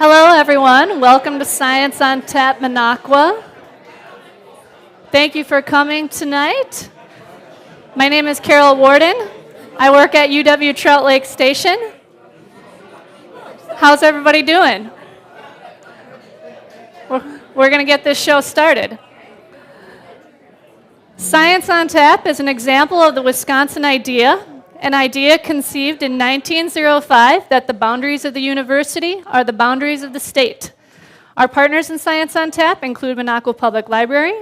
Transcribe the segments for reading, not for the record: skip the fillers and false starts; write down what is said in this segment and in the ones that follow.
Hello, everyone. Welcome to Science on Tap Minocqua. Thank you for coming tonight. My name is Carol Warden. I work at UW Trout Lake Station. How's everybody doing? We're going to get this show started. Science on Tap is an example of the Wisconsin idea, an idea conceived in 1905 that the boundaries of the university are the boundaries of the state. Our partners in Science on Tap include Minocqua Public Library,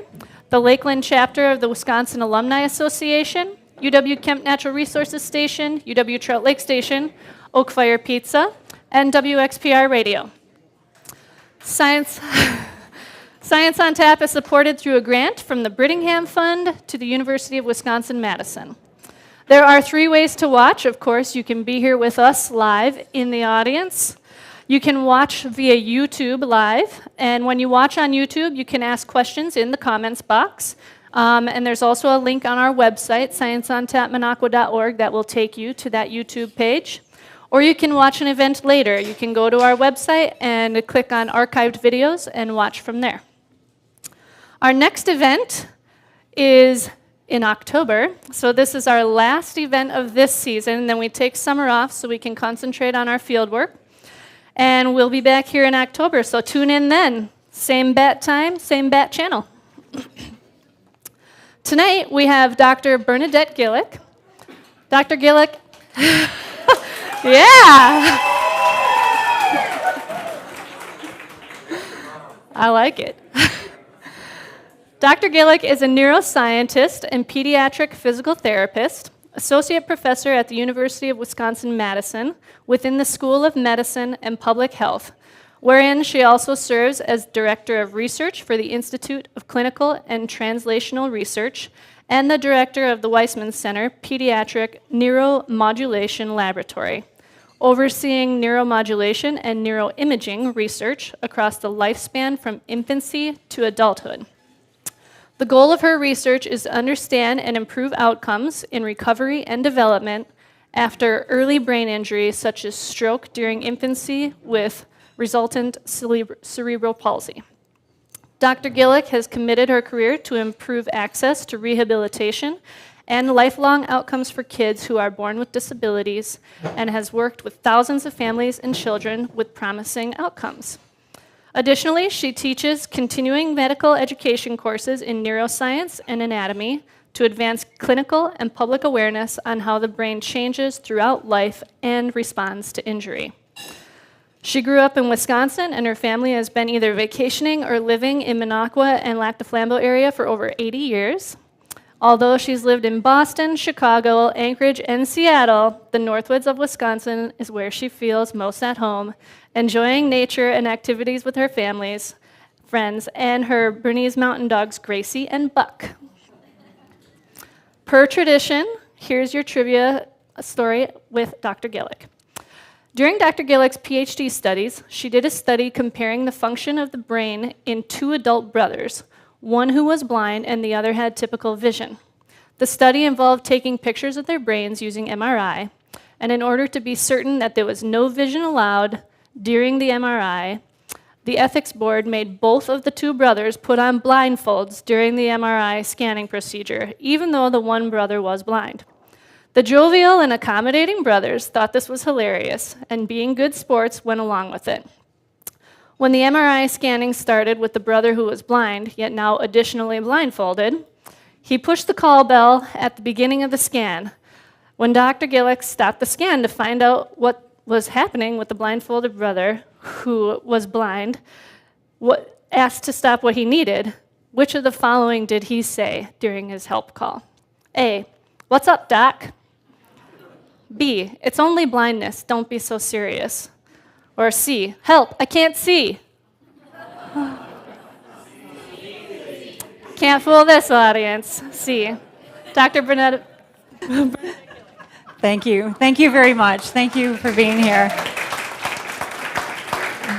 the Lakeland chapter of the Wisconsin Alumni Association, UW-Kemp Natural Resources Station, UW Trout Lake Station, Oak Fire Pizza, and WXPR Radio. Science on Tap is supported through a grant from the Brittingham Fund to the University of Wisconsin-Madison. There are 3 ways to watch. Of course, you can be here with us live in the audience. You can watch via YouTube live, and when you watch on YouTube, you can ask questions in the comments box. And there's also a link on our website, scienceontapminocqua.org, that will take you to that YouTube page. Or you can watch an event later. You can go to our website and click on archived videos and watch from there. Our next event is in October. So this is our last event of this season. Then we take summer off so we can concentrate on our field work. And we'll be back here in October, so tune in then. Same bat time, same bat channel. Tonight we have Dr. Bernadette Gillick. Dr. Gillick, yeah! I like it. Dr. Gillick is a neuroscientist and pediatric physical therapist, associate professor at the University of Wisconsin-Madison within the School of Medicine and Public Health, wherein she also serves as director of research for the Institute of Clinical and Translational Research and the director of the Weissman Center Pediatric Neuromodulation Laboratory, overseeing neuromodulation and neuroimaging research across the lifespan from infancy to adulthood. The goal of her research is to understand and improve outcomes in recovery and development after early brain injury, such as stroke during infancy with resultant cerebral palsy. Dr. Gillick has committed her career to improve access to rehabilitation and lifelong outcomes for kids who are born with disabilities, and has worked with thousands of families and children with promising outcomes. Additionally, she teaches continuing medical education courses in neuroscience and anatomy to advance clinical and public awareness on how the brain changes throughout life and responds to injury. She grew up in Wisconsin, and her family has been either vacationing or living in Minocqua and Lac du Flambeau area for over 80 years. Although she's lived in Boston, Chicago, Anchorage, and Seattle, the Northwoods of Wisconsin is where she feels most at home, enjoying nature and activities with her family's friends and her Bernese mountain dogs, Gracie and Buck. Per tradition, here's your trivia story with Dr. Gillick. During Dr. Gillick's PhD studies, she did a study comparing the function of the brain in 2 adult brothers, one who was blind and the other had typical vision. The study involved taking pictures of their brains using MRI, and in order to be certain that there was no vision allowed during the MRI, the ethics board made both of the 2 brothers put on blindfolds during the MRI scanning procedure, even though the one brother was blind. The jovial and accommodating brothers thought this was hilarious, and being good sports went along with it. When the MRI scanning started with the brother who was blind, yet now additionally blindfolded, he pushed the call bell at the beginning of the scan. When Dr. Gillick stopped the scan to find out what was happening with the blindfolded brother who was blind, asked to stop what he needed, which of the following did he say during his help call? A, "What's up, doc?" B, "It's only blindness, don't be so serious." Or C, "Help, I can't see." Can't fool this audience. C. Dr. Bernadette. Thank you. Thank you very much. Thank you for being here.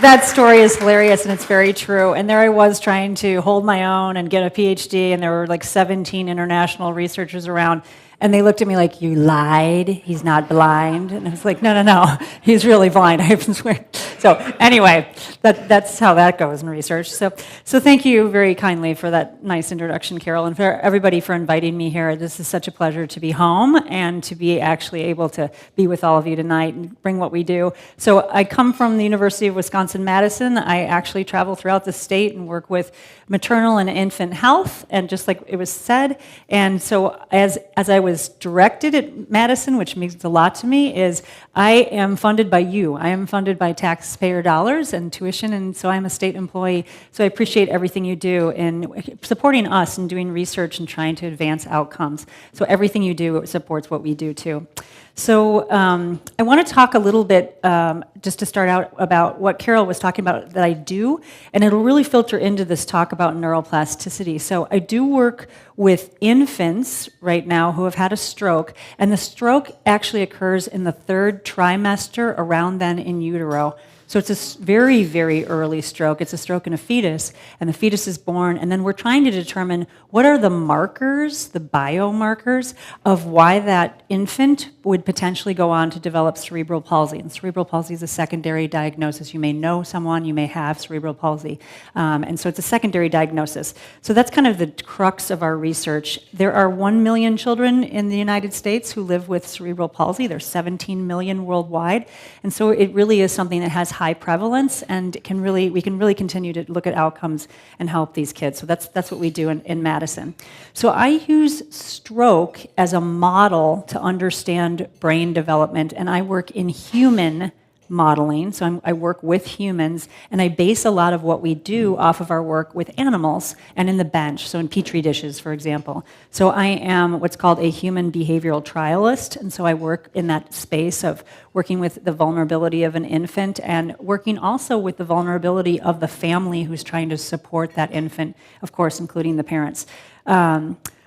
That story is hilarious, and it's very true. And there I was trying to hold my own and get a PhD, and there were like 17 international researchers around. And they looked at me like, you lied, he's not blind. And I was like, no, he's really blind. I've been swearing. So anyway, that's how that goes in research. So thank you very kindly for that nice introduction, Carol, and for everybody for inviting me here. This is such a pleasure to be home and to be actually able to be with all of you tonight and bring what we do. So I come from the University of Wisconsin-Madison. I actually travel throughout the state and work with maternal and infant health, and just like it was said. And so as I was directed at Madison, which means a lot to me, is I am funded by you. I am funded by taxpayer dollars and tuition, and so I'm a state employee. So I appreciate everything you do in supporting us and doing research and trying to advance outcomes. So everything you do supports what we do too. So I want to talk a little bit, just to start out, about what Carol was talking about that I do, and it'll really filter into this talk about neuroplasticity. So I do work with infants right now who have had a stroke, and the stroke actually occurs in the 3rd trimester, around then in utero. So it's a very, very early stroke. It's a stroke in a fetus, and the fetus is born, and then we're trying to determine what are the markers, the biomarkers, of why that infant would potentially go on to develop cerebral palsy. And cerebral palsy is a secondary diagnosis. You may know someone, you may have cerebral palsy. And so it's a secondary diagnosis. So that's kind of the crux of our research. There are 1 million children in the United States who live with cerebral palsy. There's 17 million worldwide. And so it really is something that has high prevalence, and we can really continue to look at outcomes and help these kids. So that's what we do in Madison. So I use stroke as a model to understand brain development, and I work in human modeling. So I work with humans, and I base a lot of what we do off of our work with animals and in the bench, so in petri dishes, for example. So I am what's called a human behavioral trialist, and so I work in that space of working with the vulnerability of an infant and working also with the vulnerability of the family who's trying to support that infant, of course, including the parents.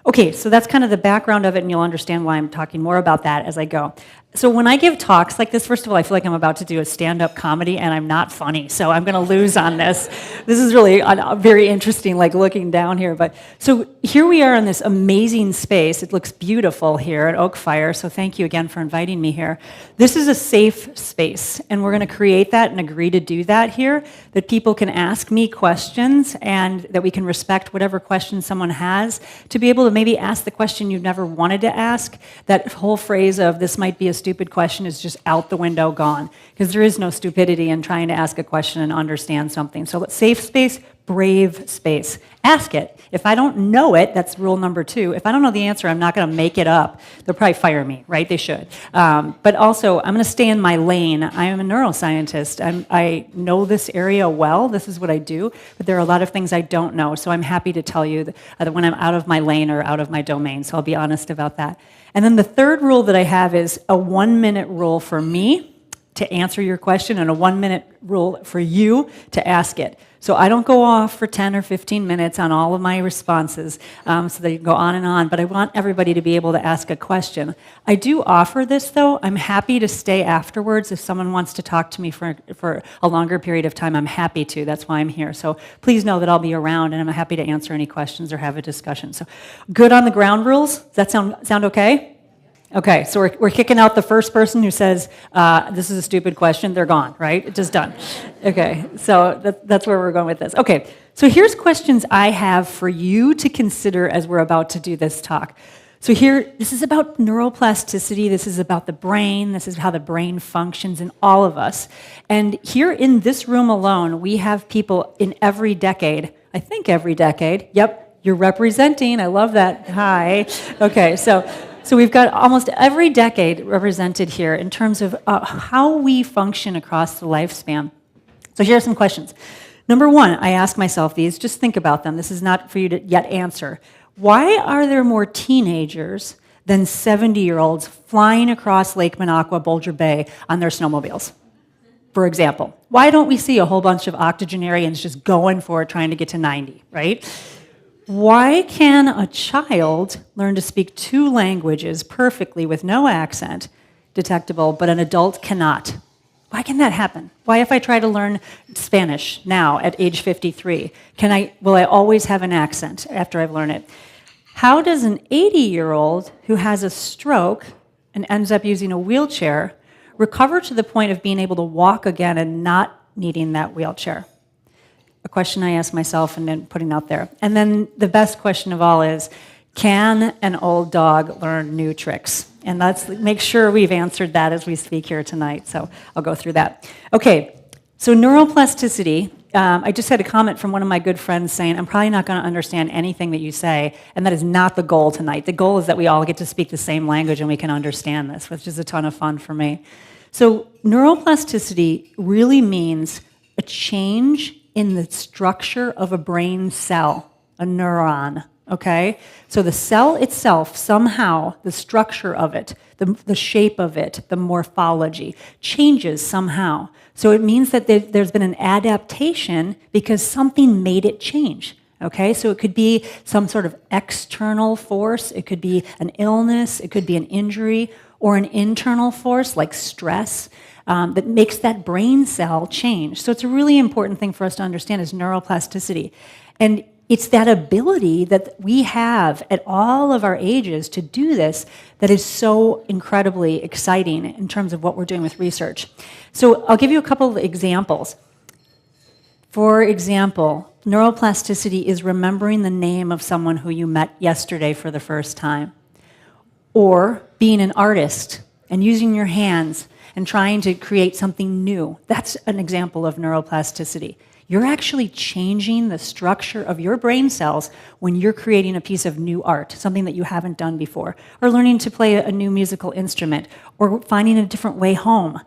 Okay, so that's kind of the background of it, and you'll understand why I'm talking more about that as I go. So when I give talks like this, first of all, I feel like I'm about to do a stand-up comedy, and I'm not funny, so I'm going to lose on this. This is really very interesting, like looking down here. But so here we are in this amazing space. It looks beautiful here at Oak Fire, so thank you again for inviting me here. This is a safe space, and we're going to create that and agree to do that here, that people can ask me questions and that we can respect whatever question someone has, to be able to maybe ask the question you've never wanted to ask. That whole phrase of this might be a stupid question is just out the window, gone, because there is no stupidity in trying to ask a question and understand something. So safe space, brave space. Ask it. If I don't know it, that's rule number 2. If I don't know the answer, I'm not going to make it up. They'll probably fire me, right? They should. But also, I'm going to stay in my lane. I am a neuroscientist. I know this area well. This is what I do. But there are a lot of things I don't know. So I'm happy to tell you that when I'm out of my lane or out of my domain. So I'll be honest about that. And then the third rule that I have is a 1-minute rule for me to answer your question and a 1-minute rule for you to ask it. So I don't go off for 10 or 15 minutes on all of my responses, so they go on and on, but I want everybody to be able to ask a question. I do offer this, though. I'm happy to stay afterwards. If someone wants to talk to me for a longer period of time, I'm happy to. That's why I'm here. So please know that I'll be around, and I'm happy to answer any questions or have a discussion. So good on the ground rules? Does that sound okay? Okay, so we're kicking out the first person who says, this is a stupid question. They're gone, right? It's just done. Okay, so that's where we're going with this. Okay, so here's questions I have for you to consider as we're about to do this talk. So here, this is about neuroplasticity. This is about the brain. This is how the brain functions in all of us. And here in this room alone, we have people in every decade, I think every decade. Yep, you're representing. I love that. Hi. Okay, so we've got almost every decade represented here in terms of how we function across the lifespan. So here are some questions. Number 1, I ask myself these. Just think about them. This is not for you to yet answer. Why are there more teenagers than 70-year-olds flying across Lake Minocqua, Boulder Bay on their snowmobiles? For example, why don't we see a whole bunch of octogenarians just going for it, trying to get to 90, right? Why can a child learn to speak 2 languages perfectly with no accent detectable, but an adult cannot? Why can that happen? Why, if I try to learn Spanish now at age 53, will I always have an accent after I've learned it? How does an 80-year-old who has a stroke and ends up using a wheelchair recover to the point of being able to walk again and not needing that wheelchair? A question I ask myself and then putting out there. And then the best question of all is, can an old dog learn new tricks? And let's make sure we've answered that as we speak here tonight. So I'll go through that. Okay, so neuroplasticity. I just had a comment from one of my good friends saying, I'm probably not going to understand anything that you say, and that is not the goal tonight. The goal is that we all get to speak the same language and we can understand this, which is a ton of fun for me. So neuroplasticity really means a change in the structure of a brain cell, a neuron, okay? So the cell itself, somehow, the structure of it, the shape of it, the morphology, changes somehow. So it means that there's been an adaptation because something made it change, okay? So it could be some sort of external force, it could be an illness, it could be an injury, or an internal force like stress that makes that brain cell change. So it's a really important thing for us to understand is neuroplasticity. And it's that ability that we have at all of our ages to do this that is so incredibly exciting in terms of what we're doing with research. So I'll give you a couple of examples. For example, neuroplasticity is remembering the name of someone who you met yesterday for the first time. Or being an artist and using your hands and trying to create something new. That's an example of neuroplasticity. You're actually changing the structure of your brain cells when you're creating a piece of new art, something that you haven't done before, or learning to play a new musical instrument, or finding a different way home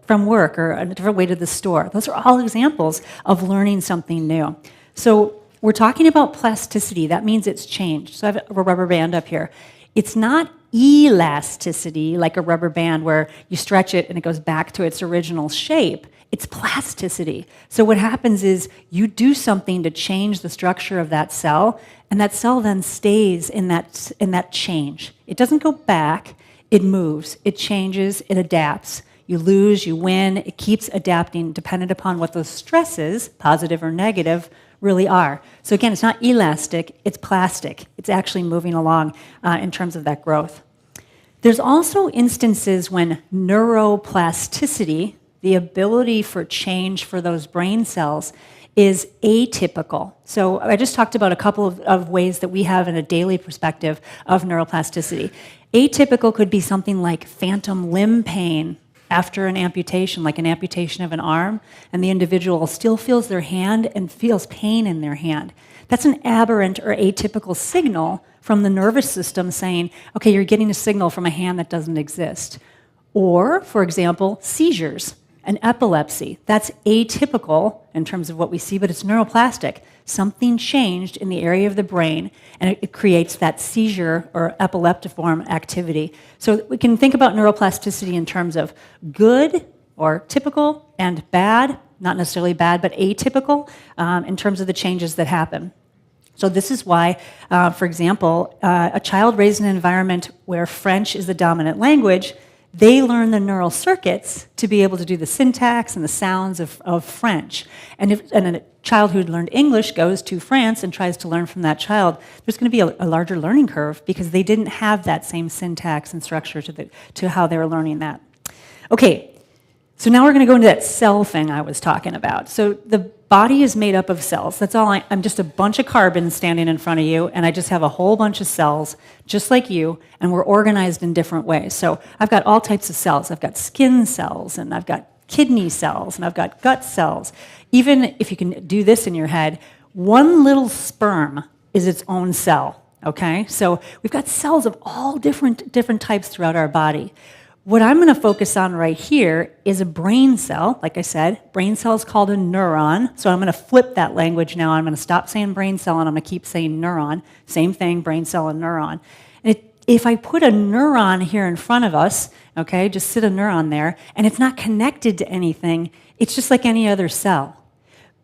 from work, or a different way to the store. Those are all examples of learning something new. So we're talking about plasticity. That means it's changed. So I have a rubber band up here. It's not elasticity, like a rubber band where you stretch it and it goes back to its original shape. It's plasticity. So what happens is you do something to change the structure of that cell, and that cell then stays in that change. It doesn't go back, it moves, it changes, it adapts. You lose, you win, it keeps adapting dependent upon what those stresses, positive or negative, really are. So again, it's not elastic, it's plastic. It's actually moving along in terms of that growth. There's also instances when neuroplasticity, the ability for change for those brain cells, is atypical. So I just talked about a couple of ways that we have in a daily perspective of neuroplasticity. Atypical could be something like phantom limb pain after an amputation, like an amputation of an arm, and the individual still feels their hand and feels pain in their hand. That's an aberrant or atypical signal from the nervous system saying, okay, you're getting a signal from a hand that doesn't exist. Or, for example, seizures and epilepsy. That's atypical in terms of what we see, but it's neuroplastic. Something changed in the area of the brain, and it creates that seizure or epileptiform activity. So we can think about neuroplasticity in terms of good or typical and bad, not necessarily bad, but atypical in terms of the changes that happen. So this is why, for example, a child raised in an environment where French is the dominant language, they learn the neural circuits to be able to do the syntax and the sounds of French. And a child who learned English goes to France and tries to learn from that child, there's going to be a larger learning curve because they didn't have that same syntax and structure to how they were learning that. Okay, so now we're going to go into that cell thing I was talking about. So the body is made up of cells. That's all. I'm just a bunch of carbons standing in front of you, and I just have a whole bunch of cells, just like you, and we're organized in different ways. So I've got all types of cells. I've got skin cells, and I've got kidney cells, and I've got gut cells. Even if you can do this in your head, one little sperm is its own cell, okay? So we've got cells of all different types throughout our body. What I'm going to focus on right here is a brain cell. Like I said, brain cell is called a neuron. So I'm going to flip that language now. I'm going to stop saying brain cell and I'm going to keep saying neuron. Same thing, brain cell and neuron. And if I put a neuron here in front of us, okay, just sit a neuron there, and it's not connected to anything, it's just like any other cell.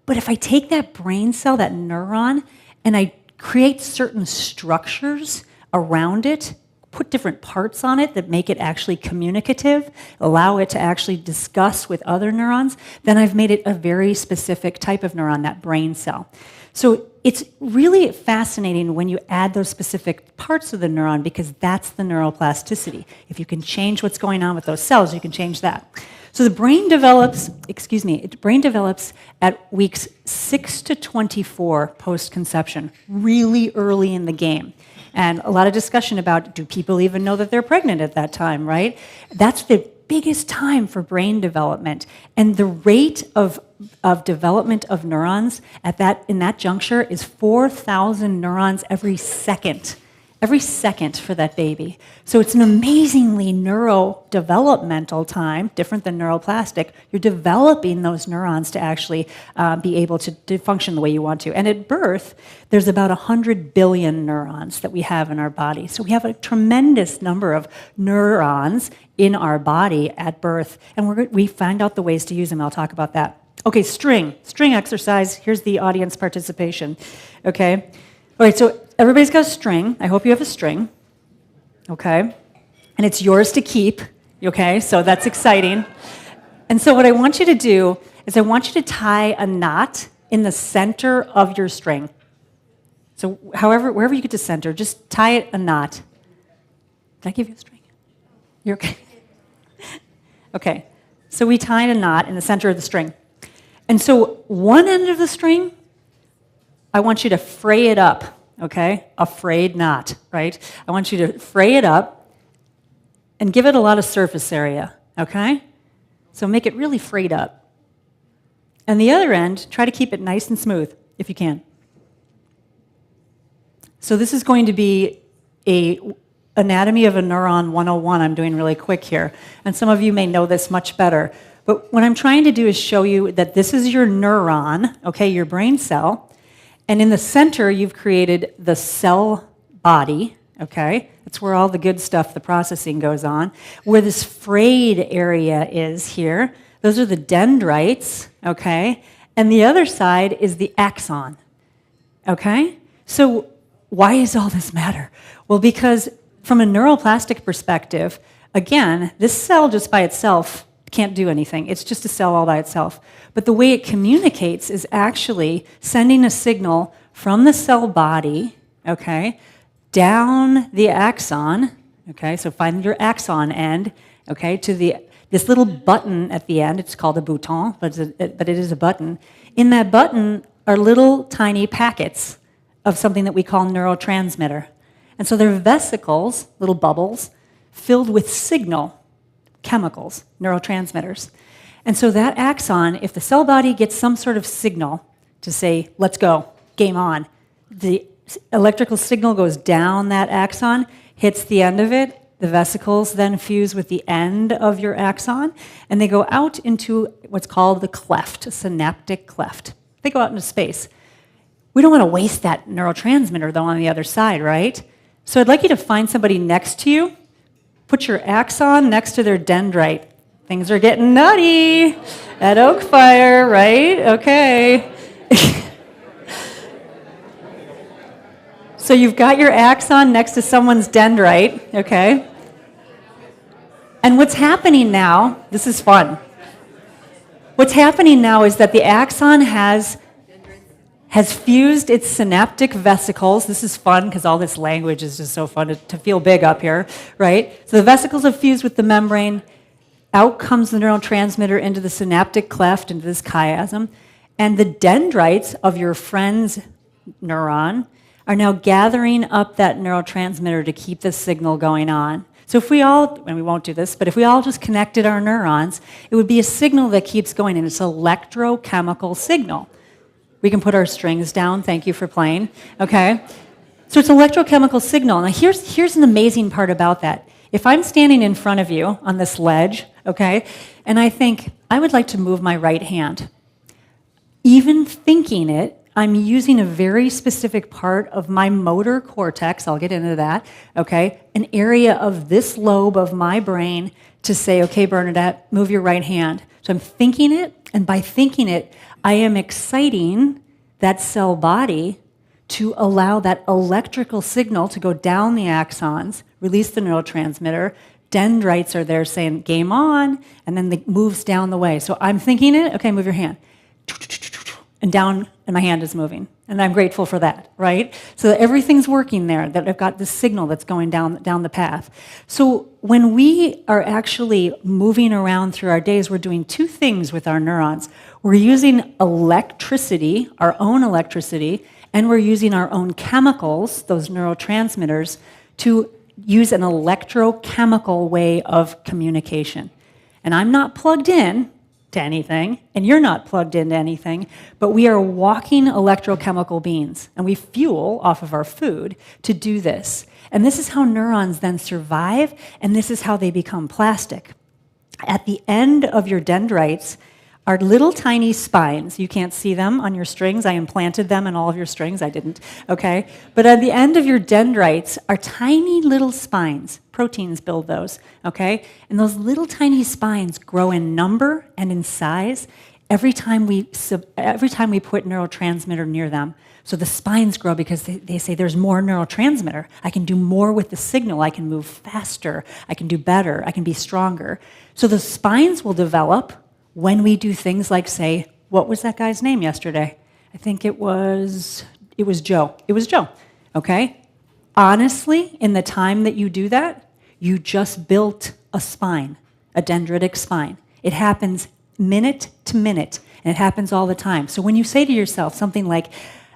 But if I take that brain cell, that neuron, and I create certain structures around it, put different parts on it that make it actually communicative, allow it to actually discuss with other neurons, then I've made it a very specific type of neuron, that brain cell. So it's really fascinating when you add those specific parts of the neuron because that's the neuroplasticity. If you can change what's going on with those cells, you can change that. So the brain develops, at weeks 6 to 24 post-conception, really early in the game. And a lot of discussion about, do people even know that they're pregnant at that time, right? That's the biggest time for brain development. And the rate of development of neurons in that juncture is 4,000 neurons every second for that baby. So it's an amazingly neurodevelopmental time, different than neuroplastic. You're developing those neurons to actually be able to function the way you want to. And at birth, there's about 100 billion neurons that we have in our body. So we have a tremendous number of neurons in our body at birth, and we find out the ways to use them. I'll talk about that. Okay, string exercise. Here's the audience participation. Okay, all right, so everybody's got a string. I hope you have a string. Okay, and it's yours to keep. Okay, so that's exciting. And so what I want you to do is I want you to tie a knot in the center of your string. So wherever you get to center, just tie a knot. Did I give you a string? You're okay. Okay, so we tied a knot in the center of the string. And so one end of the string, I want you to fray it up, okay? A frayed knot, right? I want you to fray it up and give it a lot of surface area, okay? So make it really frayed up. And the other end, try to keep it nice and smooth, if you can. So this is going to be a Anatomy of a Neuron 101 I'm doing really quick here. And some of you may know this much better. But what I'm trying to do is show you that this is your neuron, okay, your brain cell. And in the center, you've created the cell body, okay? That's where all the good stuff, the processing goes on. Where this frayed area is here, those are the dendrites, okay? And the other side is the axon, okay? So why does all this matter? Well, because from a neuroplastic perspective, again, this cell just by itself can't do anything. It's just a cell all by itself. But the way it communicates is actually sending a signal from the cell body, okay, down the axon, okay, so find your axon end, okay, to this little button at the end. It's called a bouton, but it is a button. In that button are little tiny packets of something that we call neurotransmitter. And so they're vesicles, little bubbles, filled with signal, chemicals, neurotransmitters. And so that axon, if the cell body gets some sort of signal to say, let's go, game on, the electrical signal goes down that axon, hits the end of it, the vesicles then fuse with the end of your axon, and they go out into what's called the cleft, a synaptic cleft. They go out into space. We don't want to waste that neurotransmitter, though, on the other side, right? So I'd like you to find somebody next to you, put your axon next to their dendrite. Things are getting nutty at Oakfire, right? Okay. So you've got your axon next to someone's dendrite, okay? And what's happening now, this is fun. What's happening now is that the axon has fused its synaptic vesicles. This is fun because all this language is just so fun to feel big up here, right? So the vesicles have fused with the membrane. Out comes the neurotransmitter into the synaptic cleft, into this chiasm. And the dendrites of your friend's neuron are now gathering up that neurotransmitter to keep the signal going on. So if we all, and we won't do this, but if we all just connected our neurons, it would be a signal that keeps going, and it's an electrochemical signal. We can put our strings down. Thank you for playing. Okay? So it's an electrochemical signal. Now here's an amazing part about that. If I'm standing in front of you on this ledge, okay, and I think, I would like to move my right hand. Even thinking it, I'm using a very specific part of my motor cortex, I'll get into that, okay, an area of this lobe of my brain to say, okay, Bernadette, move your right hand. So I'm thinking it, and by thinking it, I am exciting that cell body to allow that electrical signal to go down the axons, release the neurotransmitter. Dendrites are there saying, game on, and then it moves down the way. So I'm thinking it, okay, move your hand. and down, and my hand is moving. And I'm grateful for that, right? So that everything's working there, that I've got this signal that's going down the path. So when we are actually moving around through our days, we're doing two things with our neurons. We're using electricity, our own electricity, and we're using our own chemicals, those neurotransmitters, to use an electrochemical way of communication. And I'm not plugged in to anything, and you're not plugged into anything, but we are walking electrochemical beings, and we fuel off of our food to do this. And this is how neurons then survive, and this is how they become plastic. At the end of your dendrites are little tiny spines. You can't see them on your strings. I implanted them in all of your strings. I didn't, okay? But at the end of your dendrites are tiny little spines. Proteins build those, okay? And those little tiny spines grow in number and in size every time we put neurotransmitter near them. So the spines grow because they say there's more neurotransmitter. I can do more with the signal. I can move faster. I can do better. I can be stronger. So the spines will develop when we do things like, say, what was that guy's name yesterday? I think it was Joe. It was Joe, okay? Honestly, in the time that you do that, you just built a spine, a dendritic spine. It happens minute to minute, and it happens all the time. So when you say to yourself something like,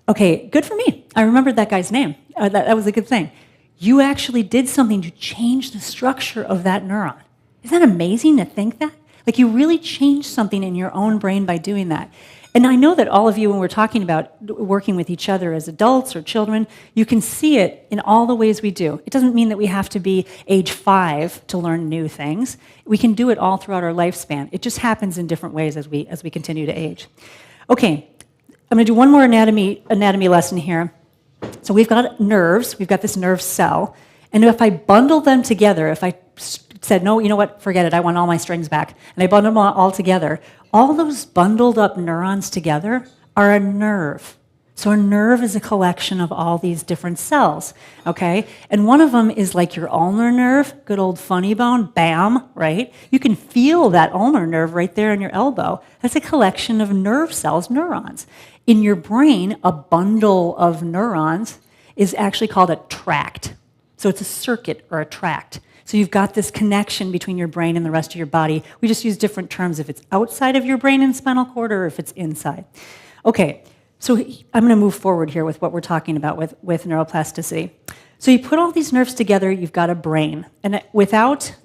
okay, good for me, I remembered that guy's name, that was a good thing, you actually did something to change the structure of that neuron. Isn't that amazing to think that? Like you really changed something in your own brain by doing that. And I know that all of you, when we're talking about working with each other as adults or children, you can see it in all the ways we do. It doesn't mean that we have to be age 5 to learn new things. We can do it all throughout our lifespan. It just happens in different ways as we continue to age. Okay, I'm going to do one more anatomy lesson here. So we've got nerves. We've got this nerve cell. And if I bundle them together, if I said, no, you know what, forget it, I want all my strings back, and I bundle them all together, all those bundled up neurons together are a nerve. So a nerve is a collection of all these different cells, okay? And one of them is like your ulnar nerve, good old funny bone, bam, right? You can feel that ulnar nerve right there in your elbow. That's a collection of nerve cells, neurons. In your brain, a bundle of neurons is actually called a tract. So it's a circuit or a tract. So you've got this connection between your brain and the rest of your body. We just use different terms if it's outside of your brain and spinal cord or if it's inside. Okay, so I'm going to move forward here with what we're talking about with neuroplasticity. So you put all these nerves together, you've got a brain. And without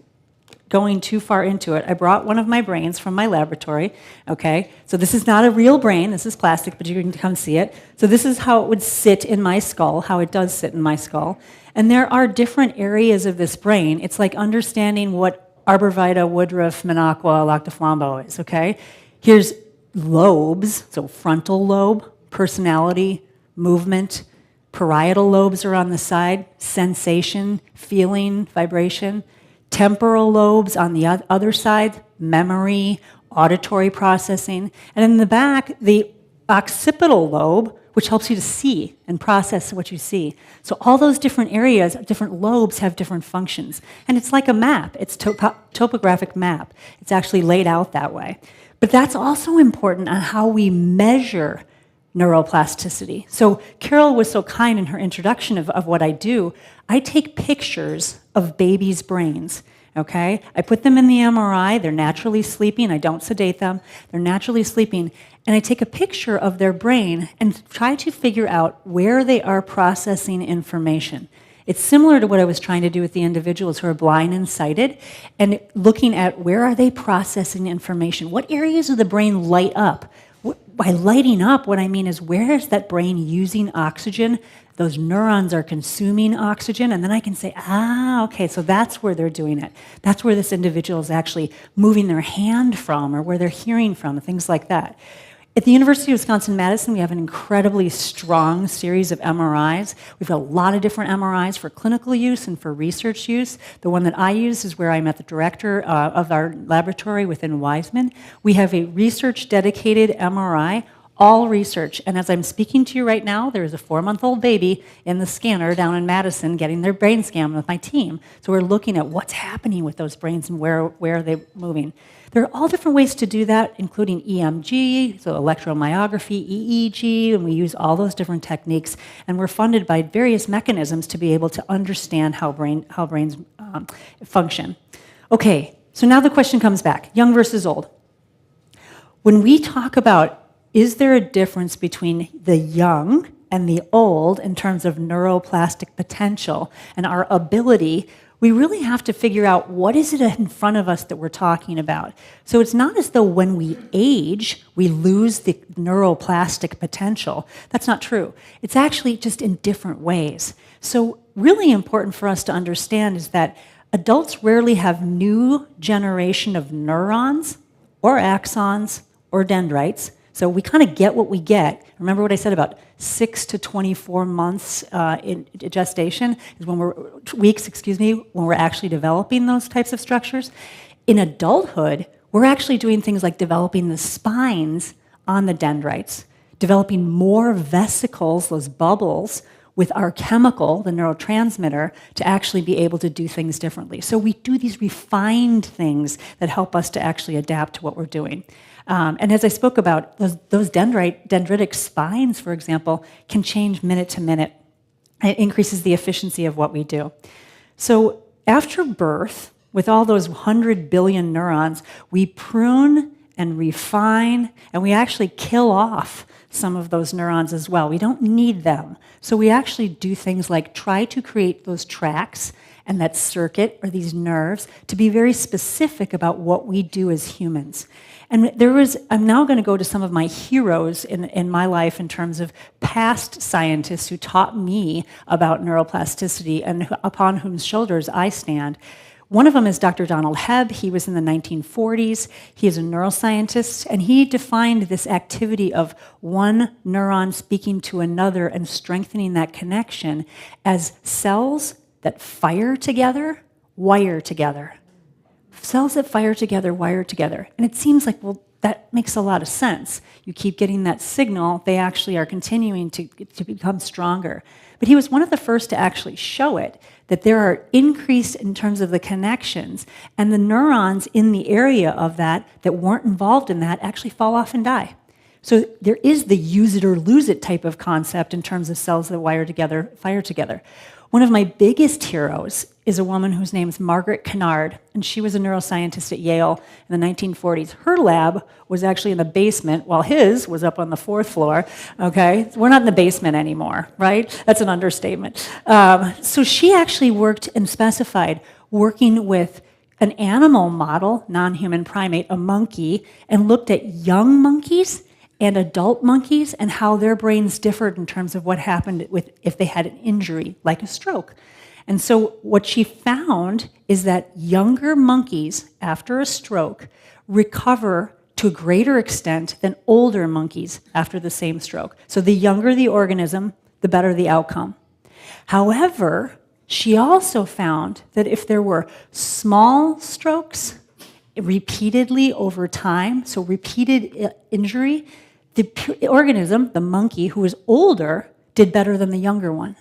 going too far into it, I brought one of my brains from my laboratory, okay? So this is not a real brain, this is plastic, but you can come see it. So this is how it would sit in my skull, how it does sit in my skull. And there are different areas of this brain. It's like understanding what arborvitae, woodruff, minocqua, lactoflambeau is, okay? Here's lobes, so frontal lobe, personality, movement. Parietal lobes are on the side, sensation, feeling, vibration. Temporal lobes on the other side, memory, auditory processing. And in the back, the occipital lobe, which helps you to see and process what you see. So all those different areas, different lobes have different functions. And it's like a map. It's topographic map. It's actually laid out that way. But that's also important on how we measure neuroplasticity. So Carol was so kind in her introduction of what I do. I take pictures of babies' brains, okay? I put them in the MRI. They're naturally sleeping. I don't sedate them. They're naturally sleeping. And I take a picture of their brain and try to figure out where they are processing information. It's similar to what I was trying to do with the individuals who are blind and sighted, and looking at where are they processing information. What areas of the brain light up? By lighting up, what I mean is where is that brain using oxygen? Those neurons are consuming oxygen, and then I can say, okay, so that's where they're doing it. That's where this individual is actually moving their hand from or where they're hearing from, things like that. At the University of Wisconsin-Madison, we have an incredibly strong series of MRIs. We've got a lot of different MRIs for clinical use and for research use. The one that I use is where I'm at the director of our laboratory within Wiseman. We have a research-dedicated MRI all research. And as I'm speaking to you right now, there is a 4-month-old baby in the scanner down in Madison getting their brain scanned with my team. So we're looking at what's happening with those brains and where are they moving. There are all different ways to do that, including EMG, so electromyography, EEG, and we use all those different techniques. And we're funded by various mechanisms to be able to understand how brains function. Okay, so now the question comes back, young versus old. When we talk about, is there a difference between the young and the old in terms of neuroplastic potential and our ability, we really have to figure out what is it in front of us that we're talking about. So it's not as though when we age, we lose the neuroplastic potential. That's not true. It's actually just in different ways. So really important for us to understand is that adults rarely have new generation of neurons or axons or dendrites. So we kind of get what we get. Remember what I said about 6 to 24 months in gestation is when when we're actually developing those types of structures. In adulthood, we're actually doing things like developing the spines on the dendrites, developing more vesicles, those bubbles, with our chemical, the neurotransmitter, to actually be able to do things differently. So we do these refined things that help us to actually adapt to what we're doing. And as I spoke about, those dendritic spines, for example, can change minute to minute. It increases the efficiency of what we do. So after birth, with all those 100 billion neurons, we prune and refine, and we actually kill off some of those neurons as well. We don't need them. So we actually do things like try to create those tracks and that circuit or these nerves to be very specific about what we do as humans. And I'm now going to go to some of my heroes in my life in terms of past scientists who taught me about neuroplasticity and upon whose shoulders I stand. One of them is Dr. Donald Hebb. He was in the 1940s. He is a neuroscientist, and he defined this activity of one neuron speaking to another and strengthening that connection as cells that fire together, wire together. Cells that fire together, wire together. And it seems like, well, that makes a lot of sense. You keep getting that signal, they actually are continuing to become stronger. But he was one of the first to actually show it, that there are increased in terms of the connections, and the neurons in the area of that weren't involved in that actually fall off and die. So there is the use it or lose it type of concept in terms of cells that wire together, fire together. One of my biggest heroes is a woman whose name is Margaret Kennard, and she was a neuroscientist at Yale in the 1940s. Her lab was actually in the basement, while his was up on the 4th floor, okay? We're not in the basement anymore, right? That's an understatement. So she actually worked and specified working with an animal model, non-human primate, a monkey, and looked at young monkeys and adult monkeys and how their brains differed in terms of what happened if they had an injury, like a stroke. And so what she found is that younger monkeys, after a stroke, recover to a greater extent than older monkeys after the same stroke. So the younger the organism, the better the outcome. However, she also found that if there were small strokes repeatedly over time, so repeated injury, the organism, the monkey who was older, did better than the younger one.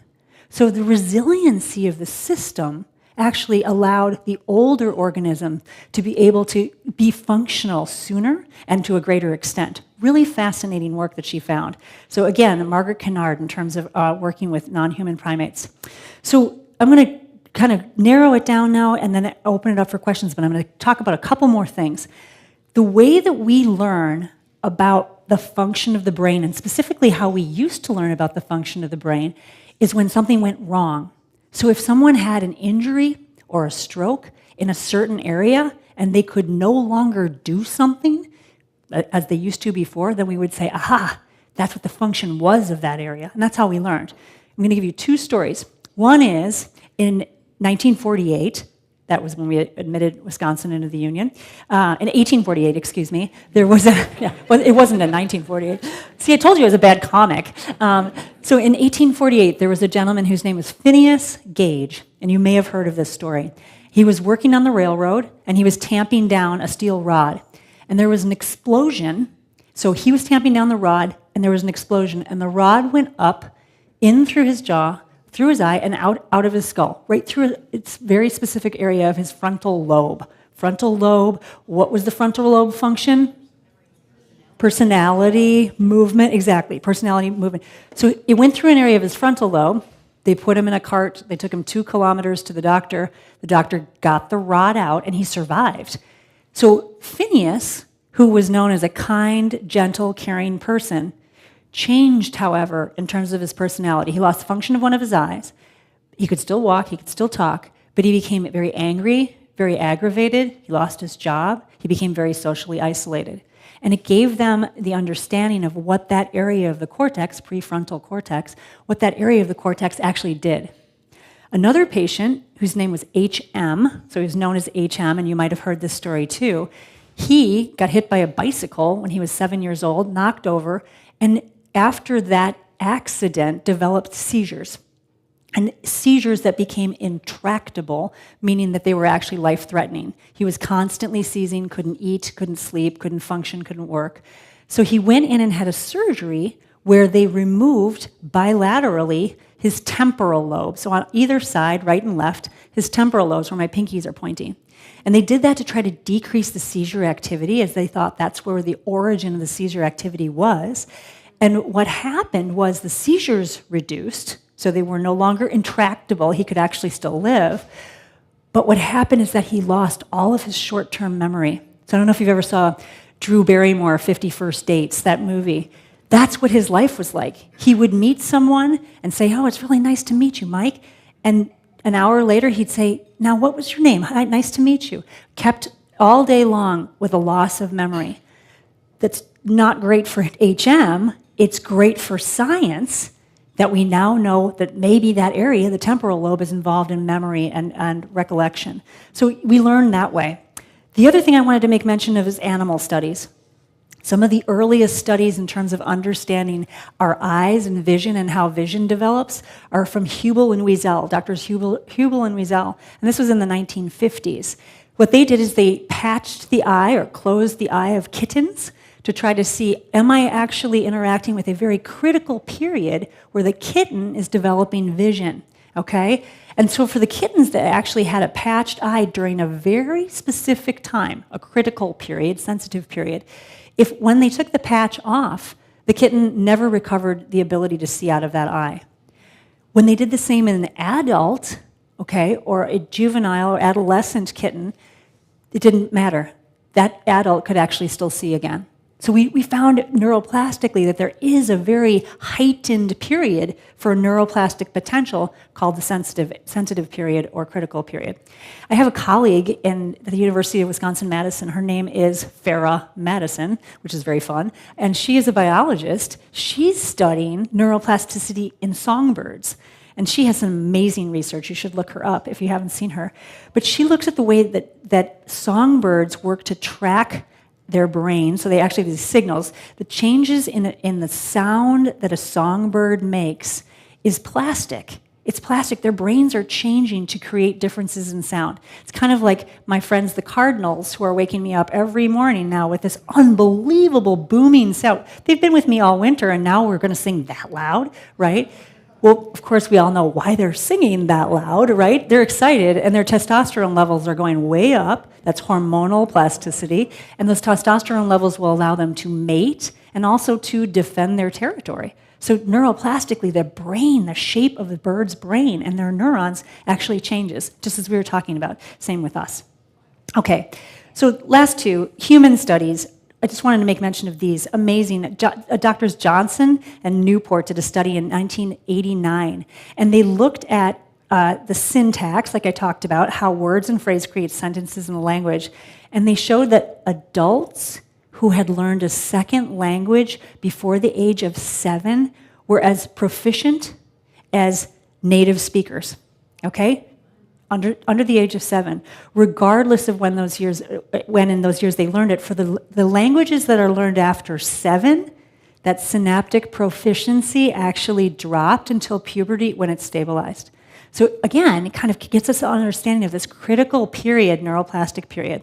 So the resiliency of the system actually allowed the older organism to be able to be functional sooner and to a greater extent. Really fascinating work that she found. So again, Margaret Kennard in terms of working with non-human primates. So I'm going to kind of narrow it down now and then open it up for questions, but I'm going to talk about a couple more things. The way that we learn about the function of the brain, and specifically how we used to learn about the function of the brain, is when something went wrong. So if someone had an injury or a stroke in a certain area and they could no longer do something as they used to before, then we would say, aha, that's what the function was of that area. And that's how we learned. I'm going to give you two stories. One is in 1948, that was when we admitted Wisconsin into the Union. In 1848, excuse me, there was well, it wasn't in 1948. See, I told you it was a bad comic. So in 1848, there was a gentleman whose name was Phineas Gage, and you may have heard of this story. He was working on the railroad, and he was tamping down a steel rod. And there was an explosion, so he was tamping down the rod, and there was an explosion, and the rod went up, in through his jaw, through his eye, and out of his skull, right through its very specific area of his frontal lobe. Frontal lobe, what was the frontal lobe function? Personality, movement, exactly, personality, movement. So it went through an area of his frontal lobe. They put him in a cart. They took him 2 kilometers to the doctor. The doctor got the rod out, and he survived. So Phineas, who was known as a kind, gentle, caring person, changed, however, in terms of his personality. He lost the function of one of his eyes. He could still walk, he could still talk, but he became very angry, very aggravated. He lost his job. He became very socially isolated. And it gave them the understanding of what that area of the cortex, prefrontal cortex, what that area of the cortex actually did. Another patient, whose name was HM, so he was known as HM, and you might have heard this story too, he got hit by a bicycle when he was 7 years old, knocked over, and after that accident developed seizures. And seizures that became intractable, meaning that they were actually life-threatening. He was constantly seizing, couldn't eat, couldn't sleep, couldn't function, couldn't work. So he went in and had a surgery where they removed bilaterally his temporal lobe. So on either side, right and left, his temporal lobes, where my pinkies are pointing. And they did that to try to decrease the seizure activity, as they thought that's where the origin of the seizure activity was. And what happened was the seizures reduced, so they were no longer intractable. He could actually still live. But what happened is that he lost all of his short-term memory. So I don't know if you've ever saw Drew Barrymore, 50 First Dates, that movie. That's what his life was like. He would meet someone and say, "Oh, it's really nice to meet you, Mike." And an hour later, he'd say, "Now, what was your name? Hi, nice to meet you." Kept all day long with a loss of memory. That's not great for HM. It's great for science that we now know that maybe that area, the temporal lobe, is involved in memory and recollection. So we learn that way. The other thing I wanted to make mention of is animal studies. Some of the earliest studies in terms of understanding our eyes and vision and how vision develops are from Hubel and Wiesel, Doctors Hubel and Wiesel, and this was in the 1950s. What they did is they patched the eye or closed the eye of kittens to try to see, am I actually interacting with a very critical period where the kitten is developing vision, okay? And so for the kittens that actually had a patched eye during a very specific time, a critical period, sensitive period, if when they took the patch off, the kitten never recovered the ability to see out of that eye. When they did the same in an adult, okay, or a juvenile or adolescent kitten, it didn't matter. That adult could actually still see again. So we found neuroplastically that there is a very heightened period for neuroplastic potential called the sensitive period or critical period. I have a colleague in the University of Wisconsin-Madison. Her name is Farah Madison, which is very fun, and she is a biologist. She's studying neuroplasticity in songbirds. And she has some amazing research. You should look her up if you haven't seen her. But she looks at the way that songbirds work to track their brain, so they actually have these signals. The changes in the sound that a songbird makes is plastic. It's plastic. Their brains are changing to create differences in sound. It's kind of like my friends, the Cardinals, who are waking me up every morning now with this unbelievable booming sound. They've been with me all winter, and now we're going to sing that loud, right? Well, of course, we all know why they're singing that loud, right? They're excited, and their testosterone levels are going way up. That's hormonal plasticity. And those testosterone levels will allow them to mate and also to defend their territory. So neuroplastically, the brain, the shape of the bird's brain and their neurons actually changes, just as we were talking about. Same with us. Okay, so last two, human studies. I just wanted to make mention of these amazing. Doctors Johnson and Newport did a study in 1989, and they looked at the syntax, like I talked about, how words and phrases create sentences in a language, and they showed that adults who had learned a second language before the age of 7 were as proficient as native speakers, okay? Under the age of 7, regardless of when in those years they learned it. For the languages that are learned after 7, that synaptic proficiency actually dropped until puberty when it stabilized. So again, it kind of gets us an understanding of this critical period, neuroplastic period.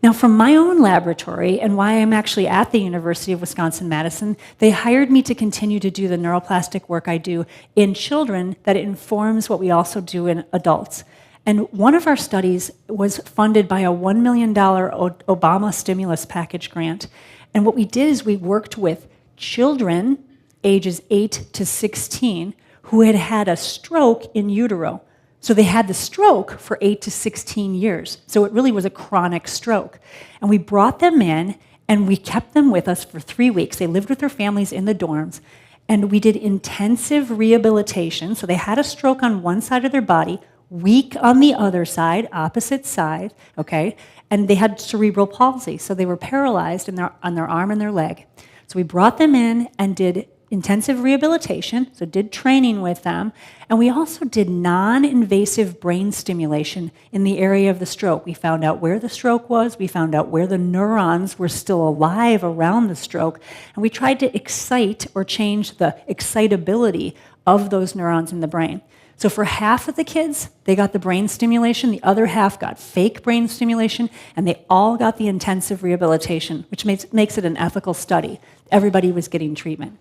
Now, from my own laboratory, and why I'm actually at the University of Wisconsin-Madison, they hired me to continue to do the neuroplastic work I do in children that informs what we also do in adults. And one of our studies was funded by a $1 million Obama stimulus package grant. And what we did is we worked with children ages 8 to 16 who had had a stroke in utero. So they had the stroke for 8 to 16 years. So it really was a chronic stroke. And we brought them in, and we kept them with us for 3 weeks. They lived with their families in the dorms. And we did intensive rehabilitation. So they had a stroke on one side of their body, weak on the other side, opposite side, okay? And they had cerebral palsy. So they were paralyzed on their arm and their leg. So we brought them in and did intensive rehabilitation, so did training with them, and we also did non-invasive brain stimulation in the area of the stroke. We found out where the stroke was, we found out where the neurons were still alive around the stroke, and we tried to excite or change the excitability of those neurons in the brain. So for half of the kids, they got the brain stimulation, the other half got fake brain stimulation, and they all got the intensive rehabilitation, which makes it an ethical study. Everybody was getting treatment.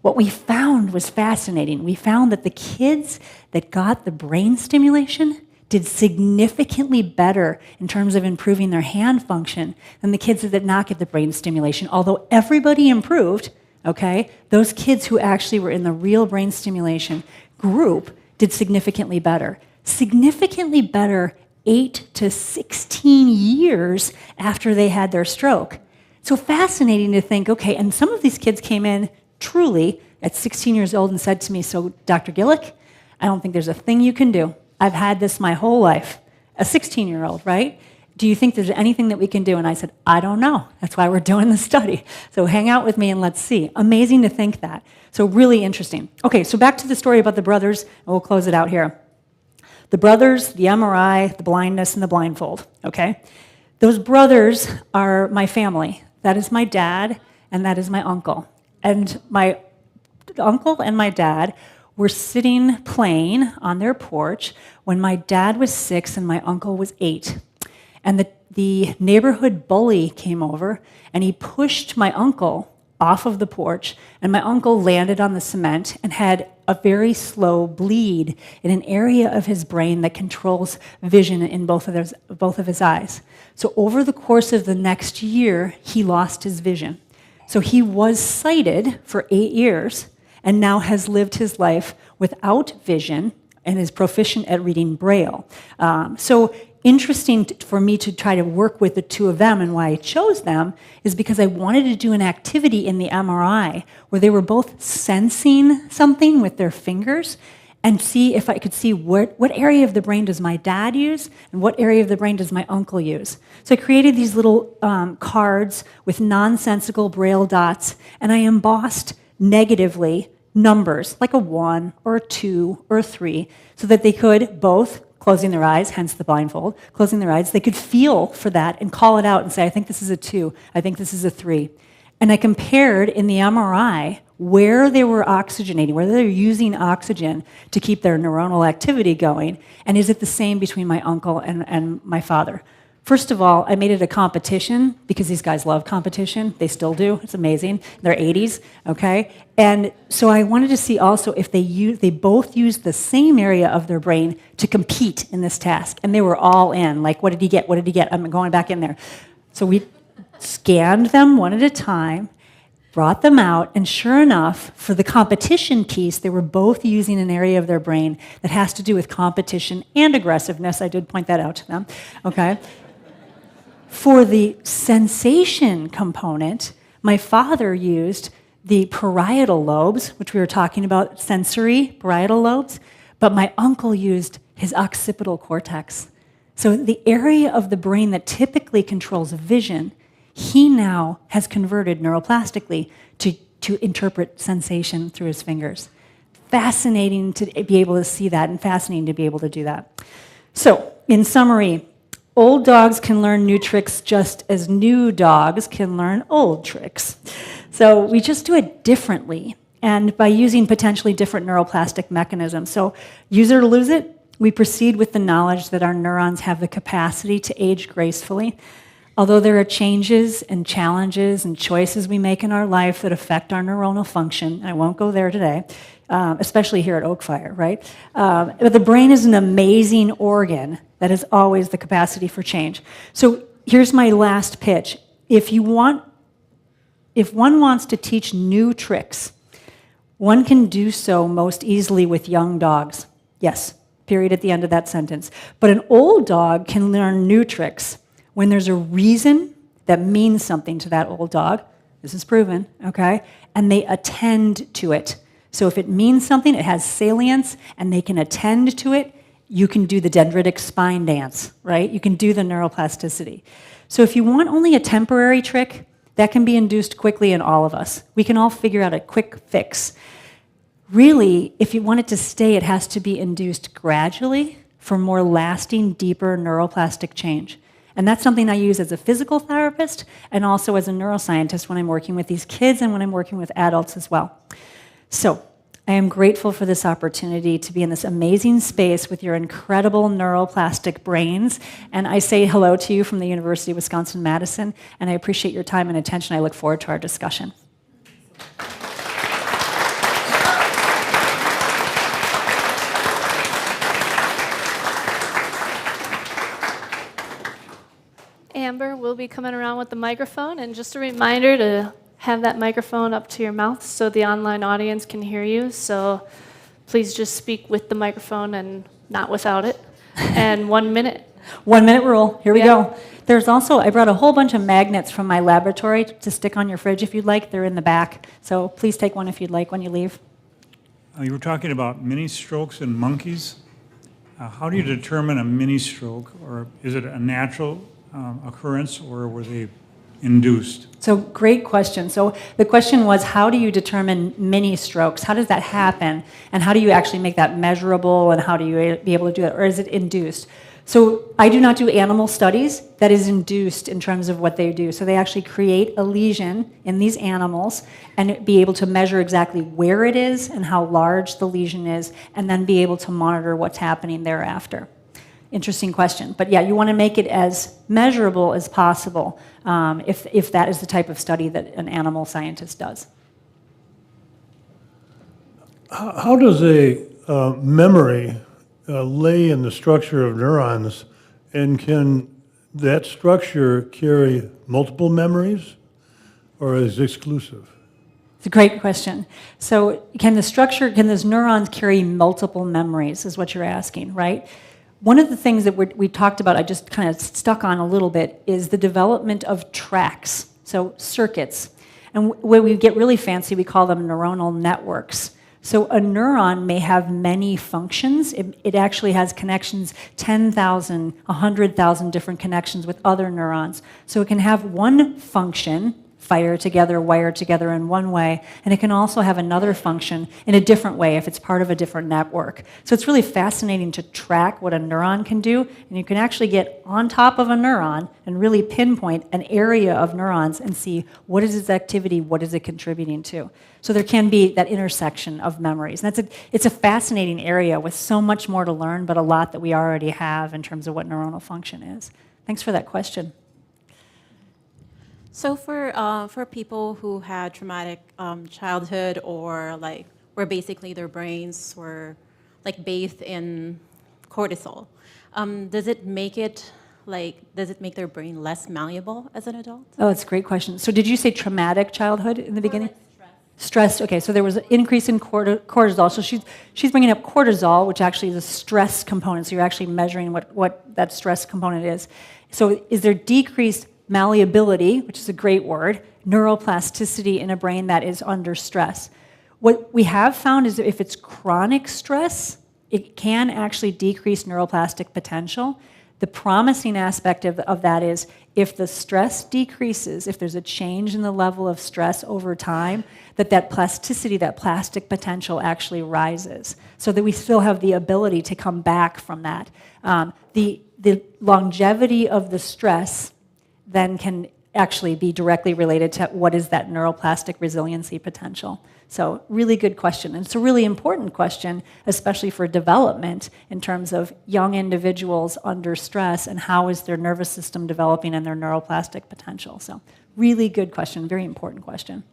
What we found was fascinating. We found that the kids that got the brain stimulation did significantly better in terms of improving their hand function than the kids that did not get the brain stimulation. Although everybody improved, okay, those kids who actually were in the real brain stimulation group did significantly better. Significantly better 8 to 16 years after they had their stroke. So fascinating to think, okay, and some of these kids came in truly at 16 years old and said to me, so Dr. Gillick, I don't think there's a thing you can do. I've had this my whole life. A 16-year-old, right? Do you think there's anything that we can do? And I said, I don't know. That's why we're doing the study. So hang out with me and let's see. Amazing to think that. So really interesting. Okay, so back to the story about the brothers, and we'll close it out here. The brothers, the MRI, the blindness, and the blindfold, okay? Those brothers are my family. That is my dad, and that is my uncle. And my uncle and my dad were sitting playing on their porch when my dad was 6 and my uncle was 8. And the neighborhood bully came over, and he pushed my uncle off of the porch, and my uncle landed on the cement and had a very slow bleed in an area of his brain that controls vision in both of his eyes. So over the course of the next year, he lost his vision. So he was sighted for 8 years and now has lived his life without vision and is proficient at reading Braille. So interesting for me to try to work with the two of them, and why I chose them is because I wanted to do an activity in the MRI where they were both sensing something with their fingers and see if I could see what area of the brain does my dad use and what area of the brain does my uncle use. So I created these little cards with nonsensical Braille dots, and I embossed negatively numbers, like a 1 or a 2 or a 3, so that they could both, closing their eyes, hence the blindfold, closing their eyes, they could feel for that and call it out and say, I think this is a 2, I think this is a 3. And I compared in the MRI where they were oxygenating, whether they're using oxygen to keep their neuronal activity going, and is it the same between my uncle and my father. First of all, I made it a competition because these guys love competition. They still do. It's amazing. They're 80s, okay? And so I wanted to see also if they both used the same area of their brain to compete in this task. And they were all in. Like, what did he get? What did he get? I'm going back in there. So we scanned them one at a time, brought them out, and sure enough, for the competition piece, they were both using an area of their brain that has to do with competition and aggressiveness. I did point that out to them, okay? For the sensation component, my father used the parietal lobes, which we were talking about, sensory parietal lobes, but my uncle used his occipital cortex. So the area of the brain that typically controls vision, he now has converted neuroplastically to interpret sensation through his fingers. Fascinating to be able to see that, and fascinating to be able to do that. So, in summary, old dogs can learn new tricks just as new dogs can learn old tricks. So we just do it differently, and by using potentially different neuroplastic mechanisms. So use it or lose it, we proceed with the knowledge that our neurons have the capacity to age gracefully. Although there are changes and challenges and choices we make in our life that affect our neuronal function, I won't go there today, especially here at Oakfire, right? But the brain is an amazing organ that has always the capacity for change. So here's my last pitch. If one wants to teach new tricks, one can do so most easily with young dogs. Yes, period at the end of that sentence. But an old dog can learn new tricks when there's a reason that means something to that old dog. This is proven, okay? And they attend to it. So if it means something, it has salience, and they can attend to it, you can do the dendritic spine dance, right? You can do the neuroplasticity. So if you want only a temporary trick, that can be induced quickly in all of us. We can all figure out a quick fix. Really, if you want it to stay, it has to be induced gradually for more lasting, deeper neuroplastic change. And that's something I use as a physical therapist and also as a neuroscientist when I'm working with these kids and when I'm working with adults as well. So I am grateful for this opportunity to be in this amazing space with your incredible neuroplastic brains. And I say hello to you from the University of Wisconsin-Madison, and I appreciate your time and attention. I look forward to our discussion. Amber will be coming around with the microphone, and just a reminder to have that microphone up to your mouth so the online audience can hear you. So please just speak with the microphone and not without it. And 1 minute. 1 minute rule. Here we go. There's also, I brought a whole bunch of magnets from my laboratory to stick on your fridge if you'd like. They're in the back. So please take one if you'd like when you leave. You were talking about mini strokes in monkeys. How do you determine a mini stroke, or is it a natural occurrence, or were they induced? So great question. So the question was, how do you determine mini strokes? How does that happen? And how do you actually make that measurable? And how do you be able to do that? Or is it induced? So I do not do animal studies that is induced in terms of what they do. So they actually create a lesion in these animals and be able to measure exactly where it is and how large the lesion is, and then be able to monitor what's happening thereafter. Interesting question. But yeah, you want to make it as measurable as possible if that is the type of study that an animal scientist does. How does a memory lay in the structure of neurons, and can that structure carry multiple memories, or is it exclusive? It's a great question. So can those neurons carry multiple memories is what you're asking, right? One of the things that we talked about, I just kind of stuck on a little bit, is the development of tracks, so circuits. And when we get really fancy, we call them neuronal networks. So a neuron may have many functions. It actually has connections, 10,000, 100,000 different connections with other neurons. So it can have one function, fire together, wire together in one way, and it can also have another function in a different way if it's part of a different network. So it's really fascinating to track what a neuron can do, and you can actually get on top of a neuron and really pinpoint an area of neurons and see what is its activity, what is it contributing to. So there can be that intersection of memories. And it's a fascinating area with so much more to learn, but a lot that we already have in terms of what neuronal function is. Thanks for that question. So for people who had traumatic childhood, or like where basically their brains were like bathed in cortisol, does it make their brain less malleable as an adult? Oh, that's a great question. So did you say traumatic childhood in the beginning? Stress. Okay, so there was an increase in cortisol. So she's bringing up cortisol, which actually is a stress component. So you're actually measuring what that stress component is. So is there decreased malleability, which is a great word, neuroplasticity in a brain that is under stress? What we have found is that if it's chronic stress, it can actually decrease neuroplastic potential. The promising aspect of that is if the stress decreases, if there's a change in the level of stress over time, that plasticity, that plastic potential actually rises, so that we still have the ability to come back from that. The longevity of the stress then can actually be directly related to what is that neuroplastic resiliency potential. So really good question. And it's a really important question, especially for development in terms of young individuals under stress and how is their nervous system developing and their neuroplastic potential. So really good question, very important question.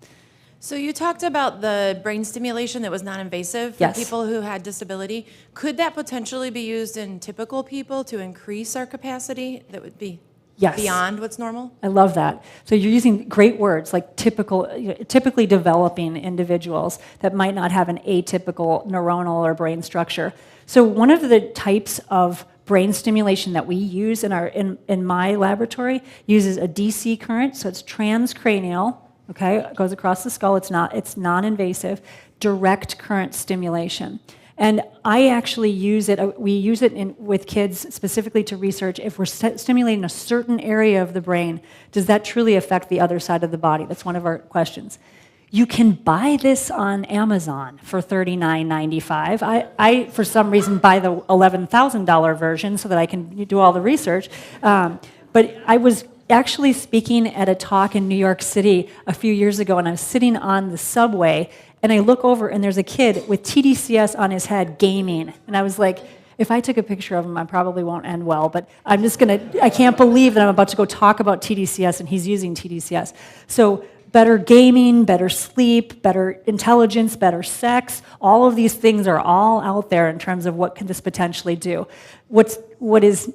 So you talked about the brain stimulation that was non-invasive for Yes. people who had disability. Could that potentially be used in typical people to increase our capacity that would be Yes. beyond what's normal? I love that. So you're using great words like typically developing individuals that might not have an atypical neuronal or brain structure. So one of the types of brain stimulation that we use in my laboratory uses a DC current, so it's transcranial. Okay, it goes across the skull. It's non-invasive, direct current stimulation. And I actually use it, we use it with kids specifically to research if we're stimulating a certain area of the brain, does that truly affect the other side of the body? That's one of our questions. You can buy this on Amazon for $39.95. I, for some reason, buy the $11,000 version so that I can do all the research. But I was actually speaking at a talk in New York City a few years ago, and I was sitting on the subway, and I look over, and there's a kid with TDCS on his head gaming. And I was like, if I took a picture of him, I probably won't end well, but I can't believe that I'm about to go talk about TDCS, and he's using TDCS. So better gaming, better sleep, better intelligence, better sex, all of these things are all out there in terms of what can this potentially do. What is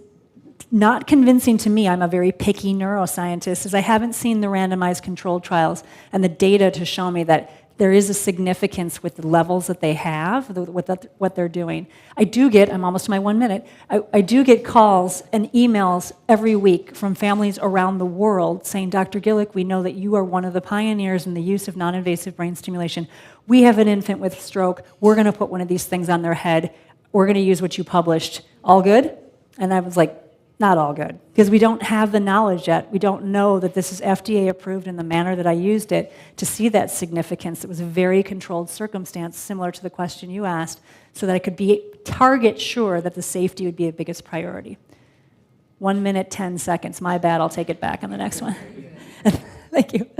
not convincing to me, I'm a very picky neuroscientist, is I haven't seen the randomized controlled trials and the data to show me that there is a significance with the levels that they have, what they're doing. I'm almost to my 1 minute, I do get calls and emails every week from families around the world saying, Dr. Gillick, we know that you are one of the pioneers in the use of non-invasive brain stimulation. We have an infant with stroke. We're going to put one of these things on their head. We're going to use what you published. All good? And I was like, not all good, because we don't have the knowledge yet. We don't know that this is FDA approved in the manner that I used it to see that significance. It was a very controlled circumstance, similar to the question you asked, so that I could be target sure that the safety would be a biggest priority. 1 minute, 10 seconds. My bad, I'll take it back on the next one. Thank you.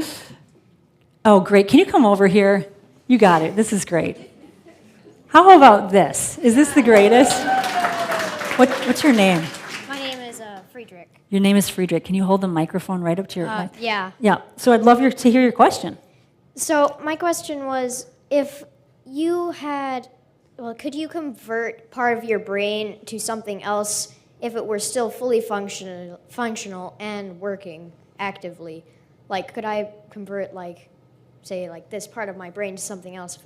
Oh, great. Can you come over here? You got it. This is great. How about this? Is this the greatest? What's your name? Friedrich. Your name is Friedrich. Can you hold the microphone right up to your mic? Yeah. Yeah. So I'd love to hear your question. So my question was, if you had, could you convert part of your brain to something else if it were still fully functional and working actively? Like, could I convert, say, this part of my brain to something else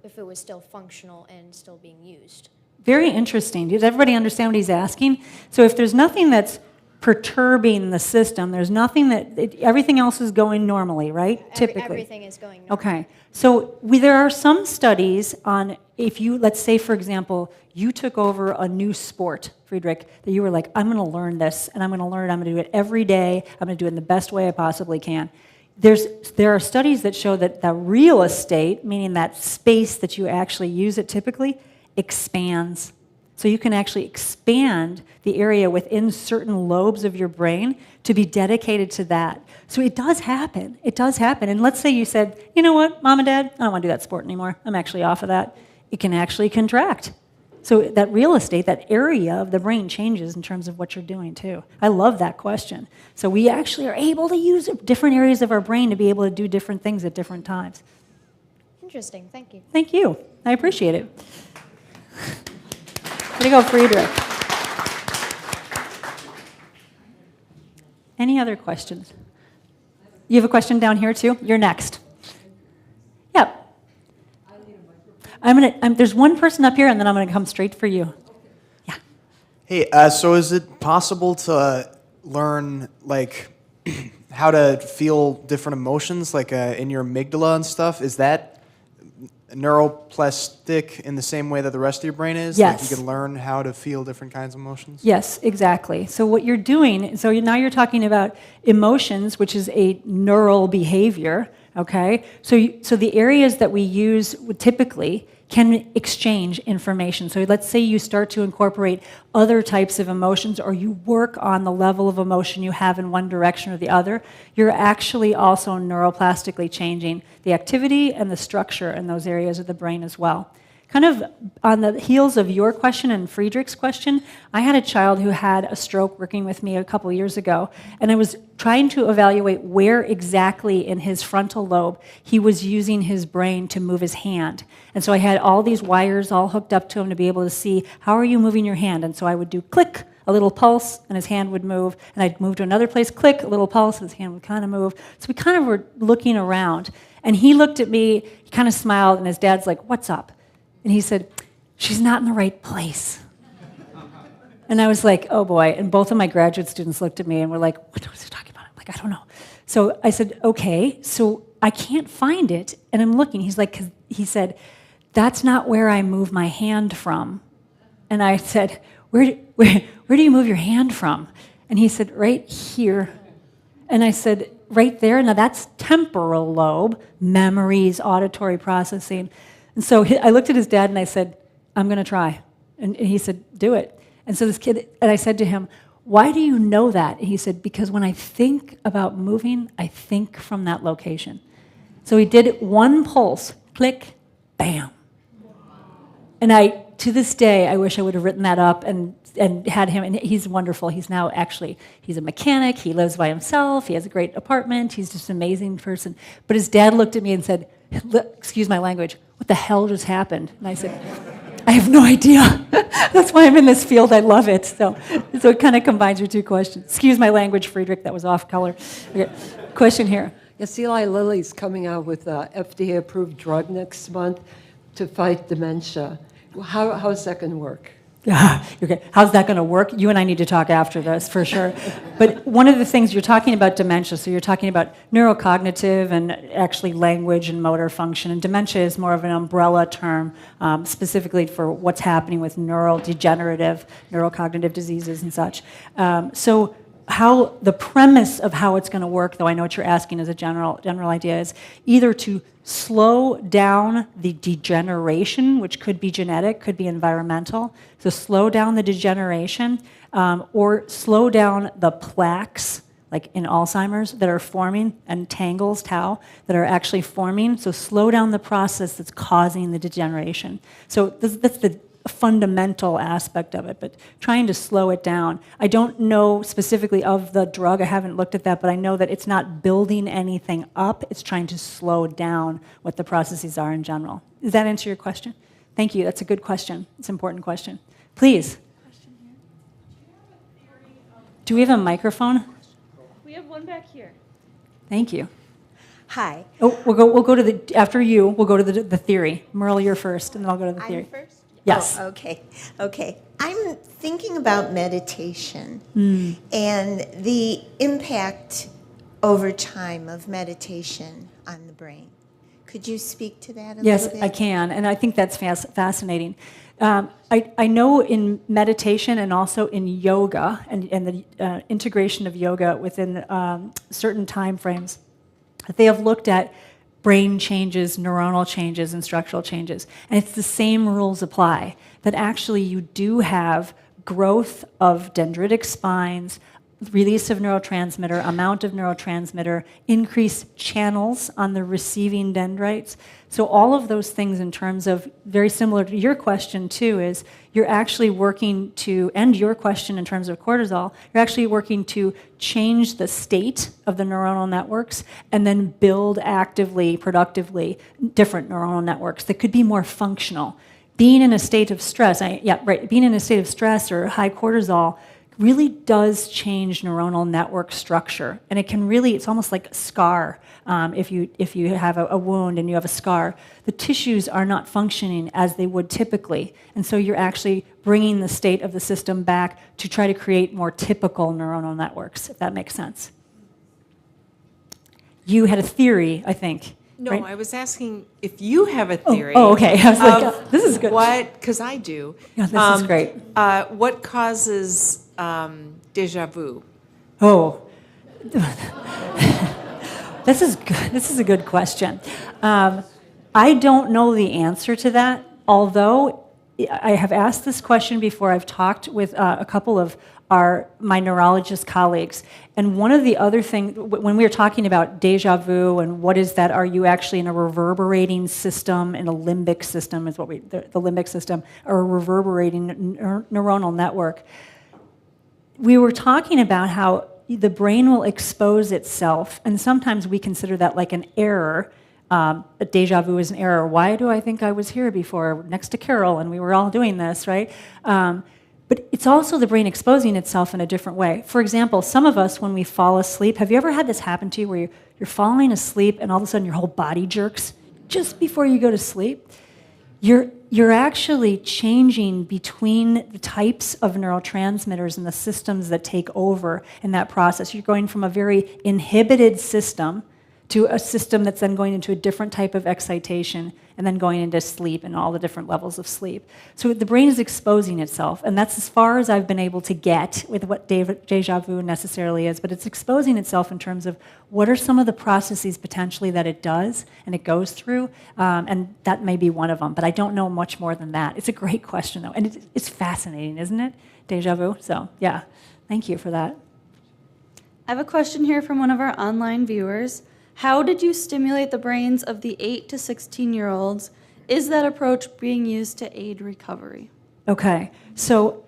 if it was still functional and still being used? Very interesting. Does everybody understand what he's asking? So if there's nothing that's perturbing the system, there's nothing everything else is going normally, right? Typically. Everything is going normal. Okay. So there are some studies on if you, let's say, for example, you took over a new sport, Friedrich, that you were like, I'm going to learn this, and I'm going to do it every day. I'm going to do it in the best way I possibly can. There are studies that show that the real estate, meaning that space that you actually use it typically, expands. So you can actually expand the area within certain lobes of your brain to be dedicated to that. So it does happen. It does happen. And let's say you said, you know what, Mom and Dad, I don't want to do that sport anymore. I'm actually off of that. It can actually contract. So that real estate, that area of the brain changes in terms of what you're doing too. I love that question. So we actually are able to use different areas of our brain to be able to do different things at different times. Interesting. Thank you. Thank you. I appreciate it. Way to go, Friedrich. Any other questions? You have a question down here too? You're next. Yep. There's one person up here, and then I'm gonna come straight for you. Yeah. Hey, so is it possible to learn how to feel different emotions, in your amygdala and stuff? Is that neuroplastic in the same way that the rest of your brain is? Yes. You can learn how to feel different kinds of emotions? Yes, exactly. So what you're doing, now you're talking about emotions, which is a neural behavior, okay? So the areas that we use typically can exchange information. So let's say you start to incorporate other types of emotions, or you work on the level of emotion you have in one direction or the other, you're actually also neuroplastically changing the activity and the structure in those areas of the brain as well. Kind of on the heels of your question and Friedrich's question, I had a child who had a stroke working with me a couple years ago, and I was trying to evaluate where exactly in his frontal lobe he was using his brain to move his hand. And so I had all these wires all hooked up to him to be able to see, how are you moving your hand? And so I would do click, a little pulse, and his hand would move, and I'd move to another place, click, a little pulse, and his hand would kind of move. So we kind of were looking around, and he looked at me, he kind of smiled, and his dad's like, what's up? And he said, she's not in the right place. And I was like, oh boy. And both of my graduate students looked at me and were like, what was he talking about? I'm like, I don't know. So I said, okay, so I can't find it. And I'm looking. He's like, 'cause he said, that's not where I move my hand from. And I said, where do you move your hand from? And he said, right here. And I said, right there? Now that's temporal lobe, memories, auditory processing. And so I looked at his dad and I said, I'm going to try. And he said, do it. And so this kid, and I said to him, why do you know that? And he said, because when I think about moving, I think from that location. So he did one pulse, click, bam. And to this day, I wish I would have written that up and had him, and he's wonderful. He's now he's a mechanic, he lives by himself, he has a great apartment, he's just an amazing person. But his dad looked at me and said, excuse my language, what the hell just happened? And I said, I have no idea. That's why I'm in this field, I love it. So it kind of combines your two questions. Excuse my language, Friedrich, that was off color. Okay. Question here. Yes, Eli Lilly's coming out with a FDA-approved drug next month to fight dementia. How's that going to work? Okay. How's that going to work? You and I need to talk after this, for sure. But one of the things, you're talking about dementia, so you're talking about neurocognitive and actually language and motor function. And dementia is more of an umbrella term, specifically for what's happening with neurodegenerative, neurocognitive diseases and such. So how the premise of how it's going to work, though I know what you're asking as a general idea, is either to slow down the degeneration, which could be genetic, could be environmental, so slow down the degeneration, or slow down the plaques, like in Alzheimer's, that are forming, and tangles, tau, that are actually forming, so slow down the process that's causing the degeneration. So that's the fundamental aspect of it, but trying to slow it down. I don't know specifically of the drug, I haven't looked at that, but I know that it's not building anything up, it's trying to slow down what the processes are in general. Does that answer your question? Thank you, that's a good question. It's an important question. Please. Do we have a microphone? We have one back here. Thank you. Hi. Oh, we'll go to after you, we'll go to the theory. Merle, you're first, and then I'll go to the theory. I'm first? Yes. Oh, okay. I'm thinking about meditation and the impact over time of meditation on the brain. Could you speak to that a little bit? Yes, I can, and I think that's fascinating. I know in meditation and also in yoga and the integration of yoga within certain time frames, that they have looked at brain changes, neuronal changes, and structural changes. And it's the same rules apply, that actually you do have growth of dendritic spines, release of neurotransmitter, amount of neurotransmitter, increased channels on the receiving dendrites. So all of those things in terms of, very similar to your question too, is you're actually working to, and your question in terms of cortisol, you're actually working to change the state of the neuronal networks and then build actively, productively, different neuronal networks that could be more functional. Being in a state of stress, being in a state of stress or high cortisol really does change neuronal network structure. And it can really, it's almost like a scar. If you have a wound and you have a scar, the tissues are not functioning as they would typically. And so you're actually bringing the state of the system back to try to create more typical neuronal networks, if that makes sense. You had a theory, I think. No, right? I was asking if you have a theory. Oh, okay. I was like, this is good. What, because I do. Yeah, this is great. What causes déjà vu? Oh, this is good. This is a good question. I don't know the answer to that, although I have asked this question before, I've talked with a couple of my neurologist colleagues, and one of the other things, when we were talking about deja vu and what is that, are you actually in a reverberating system, in a limbic system is what the limbic system, or a reverberating neuronal network, we were talking about how the brain will expose itself, and sometimes we consider that like an error. A deja vu is an error. Why do I think I was here before, next to Carol, and we were all doing this, right? But it's also the brain exposing itself in a different way. For example, some of us, when we fall asleep, have you ever had this happen to you where you're falling asleep and all of a sudden your whole body jerks just before you go to sleep? You're actually changing between the types of neurotransmitters and the systems that take over in that process. You're going from a very inhibited system to a system that's then going into a different type of excitation and then going into sleep and all the different levels of sleep. So the brain is exposing itself, and that's as far as I've been able to get with what deja vu necessarily is, but it's exposing itself in terms of what are some of the processes potentially that it does and it goes through, and that may be one of them, but I don't know much more than that. It's a great question, though, and it's fascinating, isn't it? Deja vu, so yeah, thank you for that. I have a question here from one of our online viewers. How did you stimulate the brains of the 8 to 16-year-olds? Is that approach being used to aid recovery? Okay, so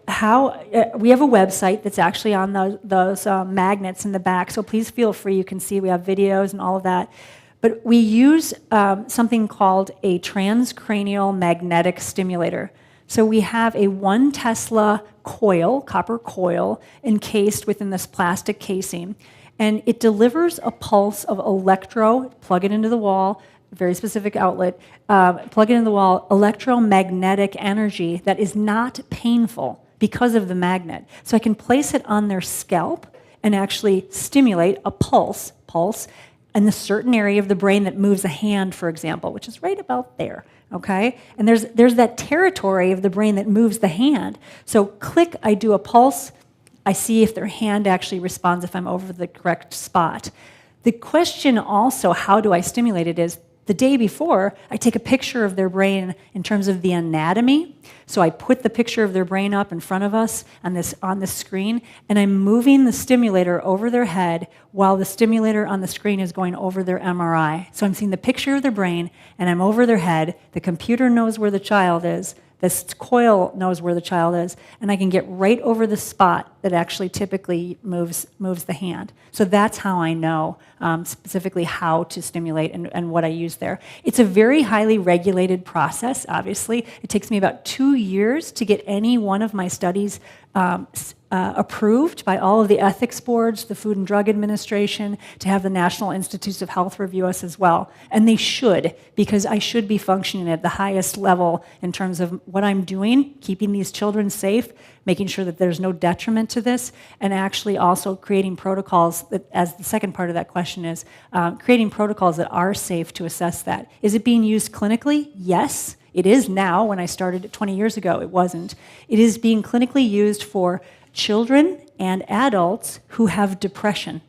we have a website that's actually on those magnets in the back, so please feel free. You can see we have videos and all of that. But we use something called a transcranial magnetic stimulator. So we have a 1 Tesla coil, copper coil, encased within this plastic casing. And it delivers a pulse of plug it into the wall, very specific outlet, plug it into the wall, electromagnetic energy that is not painful because of the magnet. So I can place it on their scalp and actually stimulate a pulse in a certain area of the brain that moves a hand, for example, which is right about there, okay? And there's that territory of the brain that moves the hand. So click, I do a pulse, I see if their hand actually responds if I'm over the correct spot. The question also, how do I stimulate it, is the day before, I take a picture of their brain in terms of the anatomy. So I put the picture of their brain up in front of us on this screen, and I'm moving the stimulator over their head while the stimulator on the screen is going over their MRI. So I'm seeing the picture of their brain, and I'm over their head. The computer knows where the child is. This coil knows where the child is, and I can get right over the spot that actually typically moves the hand. So that's how I know specifically how to stimulate and what I use there. It's a very highly regulated process, obviously. It takes me about 2 years to get any one of my studies approved by all of the ethics boards, the Food and Drug Administration, to have the National Institutes of Health review us as well. And they should, because I should be functioning at the highest level in terms of what I'm doing, keeping these children safe, making sure that there's no detriment to this, and actually also creating protocols that, as the second part of that question is, creating protocols that are safe to assess that. Is it being used clinically? Yes. It is now. When I started 20 years ago, it wasn't. It is being clinically used for children and adults who have depression.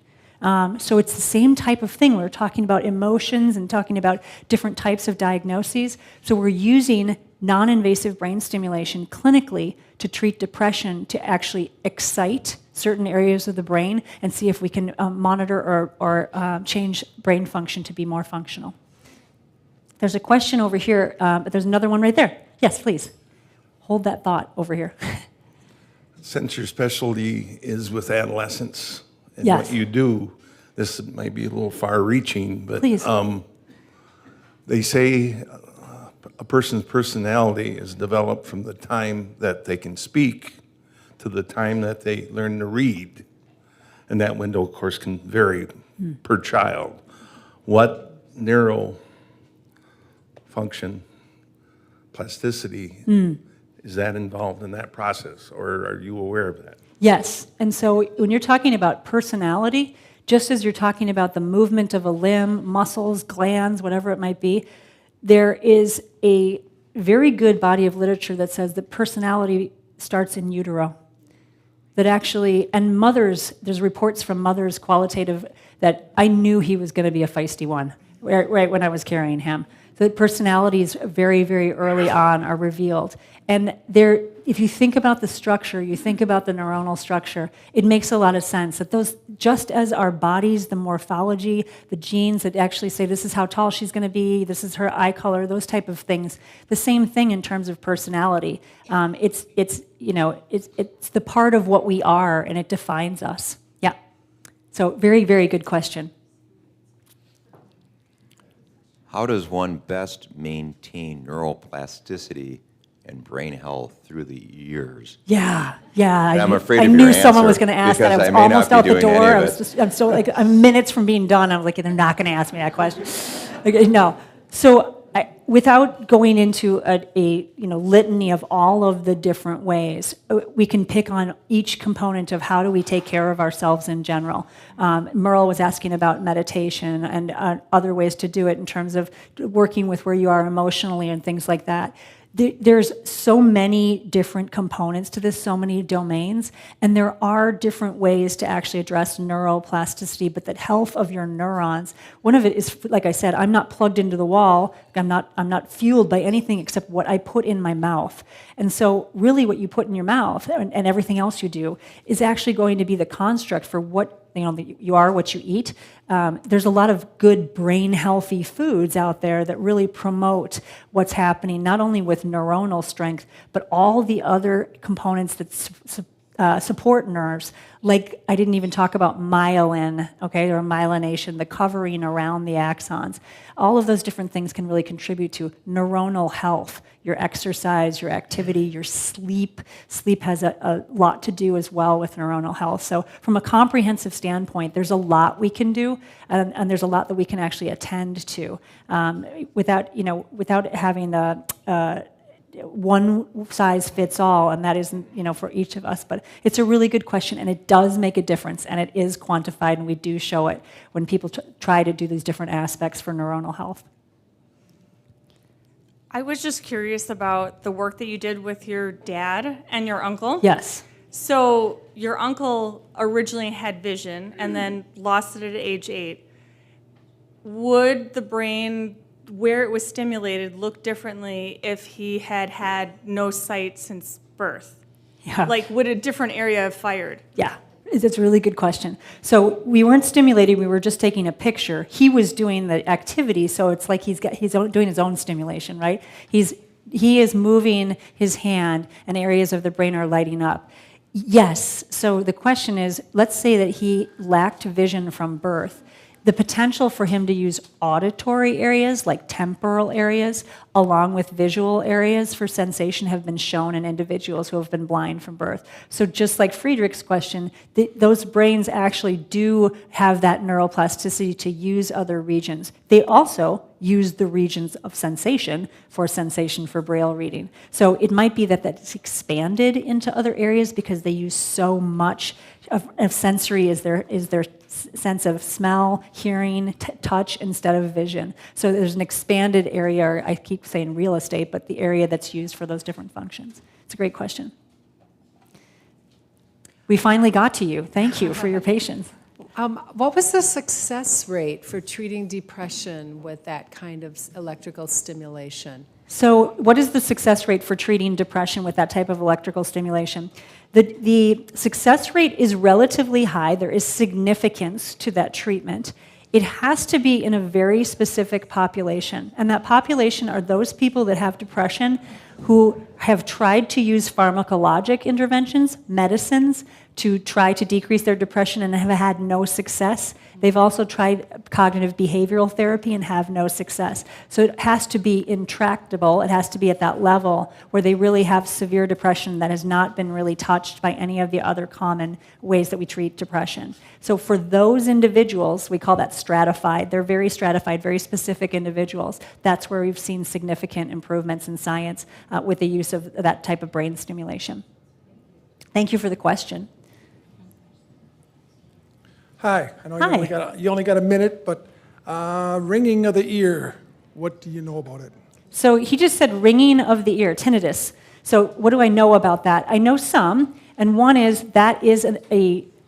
So it's the same type of thing. We're talking about emotions and talking about different types of diagnoses. So we're using non-invasive brain stimulation clinically to treat depression, to actually excite certain areas of the brain and see if we can monitor or change brain function to be more functional. There's a question over here, but there's another one right there. Yes, please. Hold that thought over here. Since your specialty is with adolescents and Yes. what you do, this might be a little far-reaching, but Please. They say a person's personality is developed from the time that they can speak to the time that they learn to read. And that window, of course, can vary per child. What function, plasticity, is that involved in that process, or are you aware of that? Yes, and so when you're talking about personality, just as you're talking about the movement of a limb, muscles, glands, whatever it might be, there is a very good body of literature that says that personality starts in utero. That actually, and mothers, there's reports from mothers, qualitative, that I knew he was going to be a feisty one, right when I was carrying him. The personalities very, very early on are revealed. And there, if you think about the structure, you think about the neuronal structure, it makes a lot of sense that those, just as our bodies, the morphology, the genes that actually say this is how tall she's going to be, this is her eye color, those type of things, the same thing in terms of personality. It's the part of what we are, and it defines us. Yeah. So very, very good question. How does one best maintain neuroplasticity and brain health through the years? Yeah. I'm afraid I of knew your someone answer was going to ask that. I because was I may not almost be out the doing any door. of it. I'm so like I'm minutes from being done. I was like, they're not going to ask me that question. No. So without going into a litany of all of the different ways, we can pick on each component of how do we take care of ourselves in general. Merle was asking about meditation and other ways to do it in terms of working with where you are emotionally and things like that. There's so many different components to this, so many domains, and there are different ways to actually address neuroplasticity, but the health of your neurons, one of it is, like I said, I'm not plugged into the wall, I'm not fueled by anything except what I put in my mouth. And so really what you put in your mouth and everything else you do is actually going to be the construct for what you are, what you eat. There's a lot of good brain healthy foods out there that really promote what's happening, not only with neuronal strength, but all the other components that support nerves. Like I didn't even talk about myelin, okay, or myelination, the covering around the axons. All of those different things can really contribute to neuronal health. Your exercise, your activity, your sleep. Sleep has a lot to do as well with neuronal health. So from a comprehensive standpoint, there's a lot we can do, and there's a lot that we can actually attend to without having the one size fits all, and that isn't for each of us. But it's a really good question, and it does make a difference, and it is quantified, and we do show it when people try to do these different aspects for neuronal health. I was just curious about the work that you did with your dad and your uncle. Yes. So your uncle originally had vision and then lost it at age 8. Would the brain, where it was stimulated, look differently if he had had no sight since birth? Yeah. Like, would a different area have fired? Yeah. It's a really good question. So we weren't stimulating, we were just taking a picture. He was doing the activity, so it's like he's doing his own stimulation, right? He is moving his hand, and areas of the brain are lighting up. Yes, so the question is, let's say that he lacked vision from birth. The potential for him to use auditory areas, like temporal areas, along with visual areas for sensation have been shown in individuals who have been blind from birth. So just like Friedrich's question, those brains actually do have that neuroplasticity to use other regions. They also use the regions of sensation for Braille reading. So it might be that that's expanded into other areas because they use so much of sensory is their sense of smell, hearing, touch instead of vision. So there's an expanded area, I keep saying real estate, but the area that's used for those different functions. It's a great question. We finally got to you. Thank you for your patience. What was the success rate for treating depression with that kind of electrical stimulation? So what is the success rate for treating depression with that type of electrical stimulation? The success rate is relatively high. There is significance to that treatment. It has to be in a very specific population, and that population are those people that have depression who have tried to use pharmacologic interventions, medicines, to try to decrease their depression and have had no success. They've also tried cognitive behavioral therapy and have no success. So it has to be intractable. It has to be at that level where they really have severe depression that has not been really touched by any of the other common ways that we treat depression. So for those individuals, we call that stratified. They're very stratified, very specific individuals. That's where we've seen significant improvements in science with the use of that type of brain stimulation. Thank you for the question. Hi, I know you only got a minute, but ringing of the ear, what do you know about it? So he just said ringing of the ear, tinnitus. So what do I know about that? I know some, and one is that is an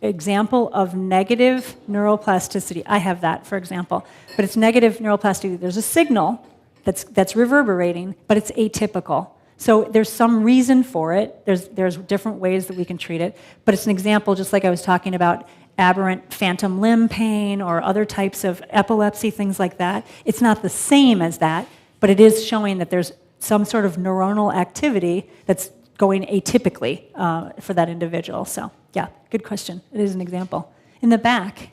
example of negative neuroplasticity. I have that, for example, but it's negative neuroplasticity. There's a signal, that's reverberating, but it's atypical. So there's some reason for it. There's different ways that we can treat it, but it's an example, just like I was talking about aberrant phantom limb pain or other types of epilepsy, things like that. It's not the same as that, but it is showing that there's some sort of neuronal activity that's going atypically for that individual. So yeah, good question. It is an example. In the back.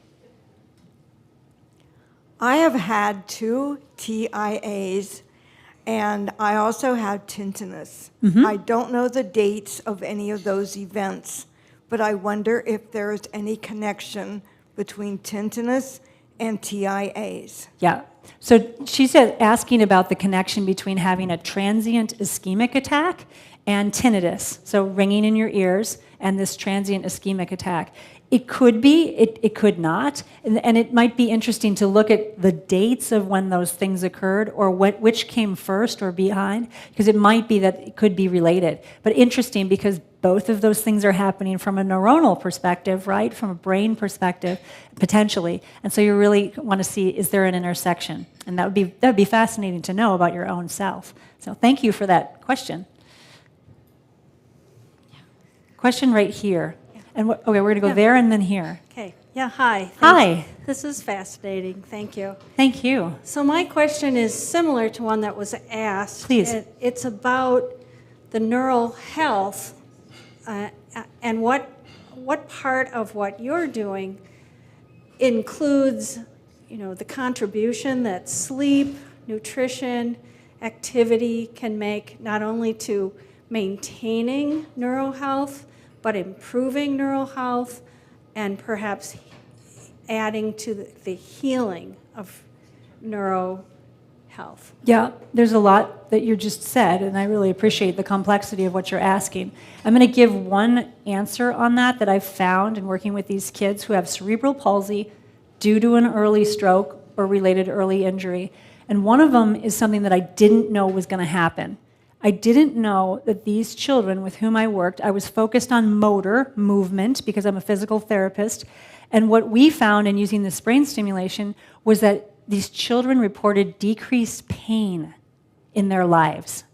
I have had 2 TIAs, and I also have tinnitus. I don't know the dates of any of those events, but I wonder if there's any connection between tinnitus and TIAs. Yeah. So she's asking about the connection between having a transient ischemic attack and tinnitus, so ringing in your ears, and this transient ischemic attack. It could be, it could not, and it might be interesting to look at the dates of when those things occurred or which came first or behind, because it might be that it could be related. But interesting because both of those things are happening from a neuronal perspective, right? From a brain perspective, potentially. And so you really want to see, is there an intersection? And that would be fascinating to know about your own self. So thank you for that question. Question right here. And okay, we're going to go there and then here. Okay. Yeah, hi. Hi. This is fascinating. Thank you. Thank you. So my question is similar to one that was asked. Please. It's about the neural health and what part of what you're doing includes, the contribution that sleep, nutrition, activity can make not only to maintaining neural health, but improving neural health and perhaps adding to the healing of neuro health. Yeah, there's a lot that you just said, and I really appreciate the complexity of what you're asking. I'm going to give one answer on that I've found in working with these kids who have cerebral palsy due to an early stroke or related early injury. And one of them is something that I didn't know was going to happen. I didn't know that these children with whom I worked, I was focused on motor movement because I'm a physical therapist. And what we found in using this brain stimulation was that these children reported decreased pain in their lives,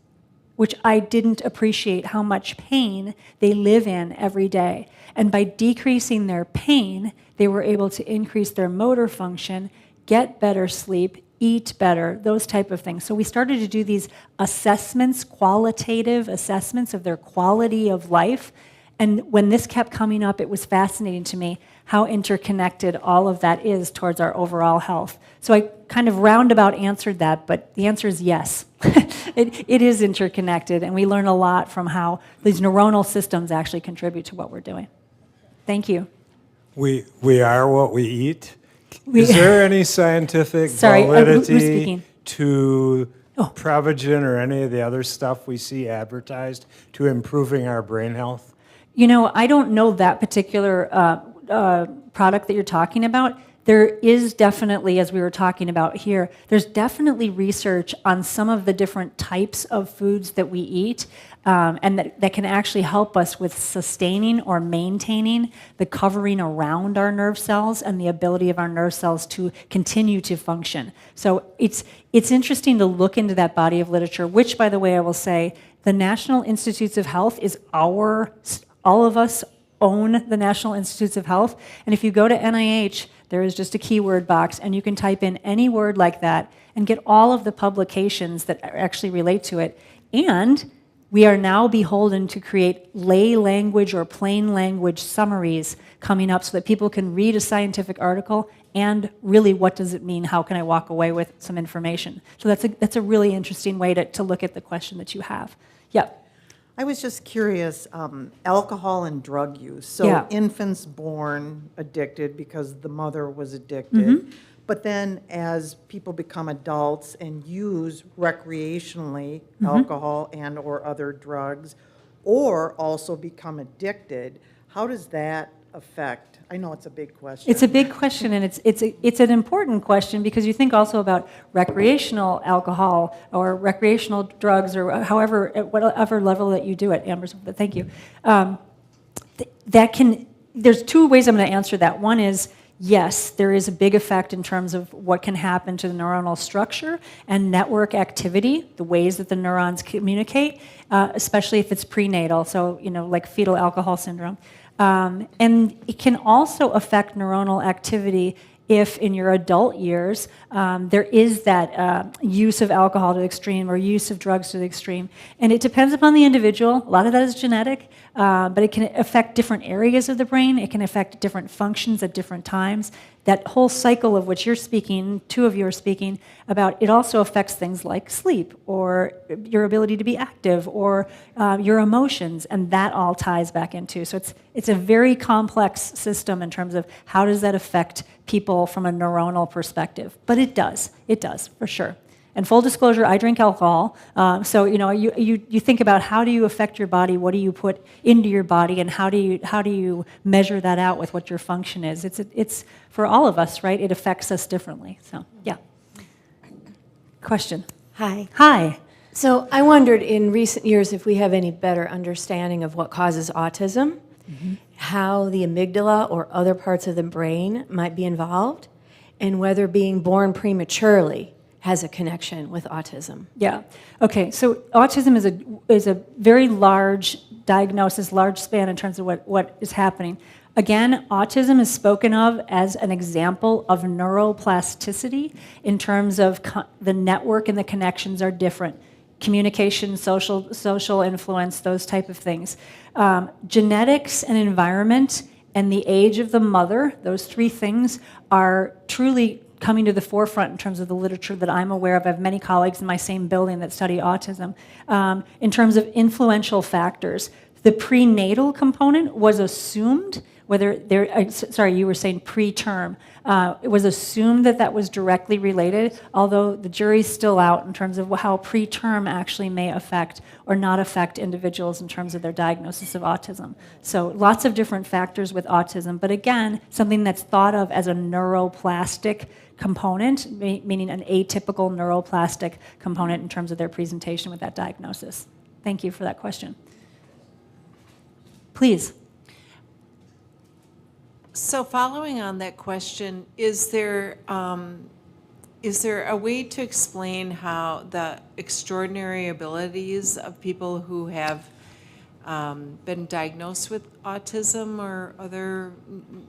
which I didn't appreciate how much pain they live in every day. And by decreasing their pain, they were able to increase their motor function, get better sleep, eat better, those type of things. So we started to do these assessments, qualitative assessments of their quality of life. And when this kept coming up, it was fascinating to me how interconnected all of that is towards our overall health. So I kind of roundabout answered that, but the answer is yes. It is interconnected, and we learn a lot from how these neuronal systems actually contribute to what we're doing. Thank you. We are what we eat. Is there any scientific Sorry, validity who's speaking? to Prevagen or any of the other stuff we see advertised to improving our brain health? I don't know that particular product that you're talking about. There is definitely, as we were talking about here, there's definitely research on some of the different types of foods that we eat, and that can actually help us with sustaining or maintaining the covering around our nerve cells and the ability of our nerve cells to continue to function. So it's interesting to look into that body of literature, which, by the way, I will say, the National Institutes of Health is all of us own the National Institutes of Health. And if you go to NIH, there is just a keyword box, and you can type in any word like that and get all of the publications that actually relate to it. And we are now beholden to create lay language or plain language summaries coming up so that people can read a scientific article and really what does it mean? How can I walk away with some information? So that's a really interesting way to look at the question that you have. Yep. I was just curious, alcohol and drug use. So infants born addicted because the mother was addicted. But then as people become adults and use recreationally alcohol and or other drugs, or also become addicted, how does that affect? I know it's a big question. It's a big question, and it's an important question because you think also about recreational alcohol or recreational drugs or however, at whatever level that you do it, Amber, but thank you. There's two ways I'm going to answer that. One is, yes, there is a big effect in terms of what can happen to the neuronal structure and network activity, the ways that the neurons communicate, especially if it's prenatal, so, like fetal alcohol syndrome. And it can also affect neuronal activity if in your adult years there is that use of alcohol to the extreme or use of drugs to the extreme. And it depends upon the individual. A lot of that is genetic, but it can affect different areas of the brain. It can affect different functions at different times. That whole cycle of which you're speaking, two of you are speaking about, it also affects things like sleep or your ability to be active or your emotions, and that all ties back into. So it's a very complex system in terms of how does that affect people from a neuronal perspective. But it does, for sure. And full disclosure, I drink alcohol. So you think about how do you affect your body, what do you put into your body, and how do you measure that out with what your function is? It's for all of us, right? It affects us differently. So yeah. Question. Hi. Hi. So I wondered in recent years if we have any better understanding of what causes autism, how the amygdala or other parts of the brain might be involved, and whether being born prematurely has a connection with autism. Yeah. Okay. So autism is a very large diagnosis, large span in terms of what is happening. Again, autism is spoken of as an example of neuroplasticity in terms of the network and the connections are different. Communication, social influence, those type of things. Genetics and environment and the age of the mother, those three things are truly coming to the forefront in terms of the literature that I'm aware of. I have many colleagues in my same building that study autism. In terms of influential factors, the prenatal component was assumed, sorry, you were saying preterm. It was assumed that was directly related, although the jury's still out in terms of how preterm actually may affect or not affect individuals in terms of their diagnosis of autism. So lots of different factors with autism, but again, something that's thought of as a neuroplastic component, meaning an atypical neuroplastic component in terms of their presentation with that diagnosis. Thank you for that question. Please. So following on that question, is there a way to explain how the extraordinary abilities of people who have been diagnosed with autism or other,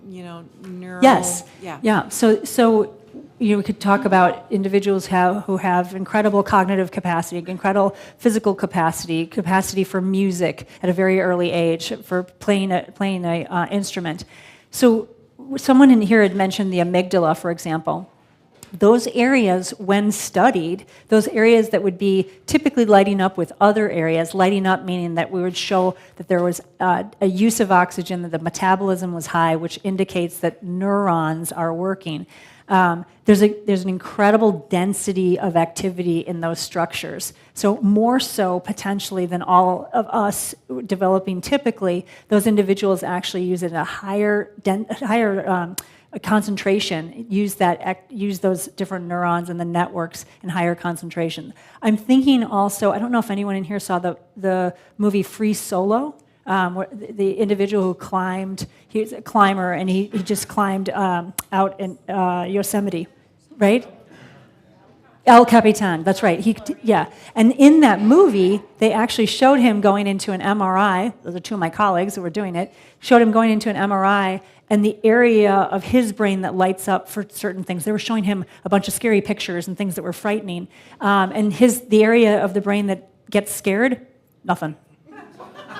neural? Yes. Yeah. So we could talk about individuals who have incredible cognitive capacity, incredible physical capacity for music at a very early age, for playing a instrument. So someone in here had mentioned the amygdala, for example. Those areas, when studied, those areas that would be typically lighting up with other areas, lighting up meaning that we would show that there was a use of oxygen, that the metabolism was high, which indicates that neurons are working. There's an incredible density of activity in those structures. So more so potentially than all of us developing typically, those individuals actually use it at a higher concentration, use those different neurons and the networks in higher concentration. I'm thinking also, I don't know if anyone in here saw the movie Free Solo. Where the individual who climbed, he was a climber, and he just climbed out in Yosemite, right? El Capitan, that's right. And in that movie, they actually showed him going into an MRI. Those are two of my colleagues who were doing it. Showed him going into an MRI, and the area of his brain that lights up for certain things. They were showing him a bunch of scary pictures and things that were frightening. And the area of the brain that gets scared, nothing.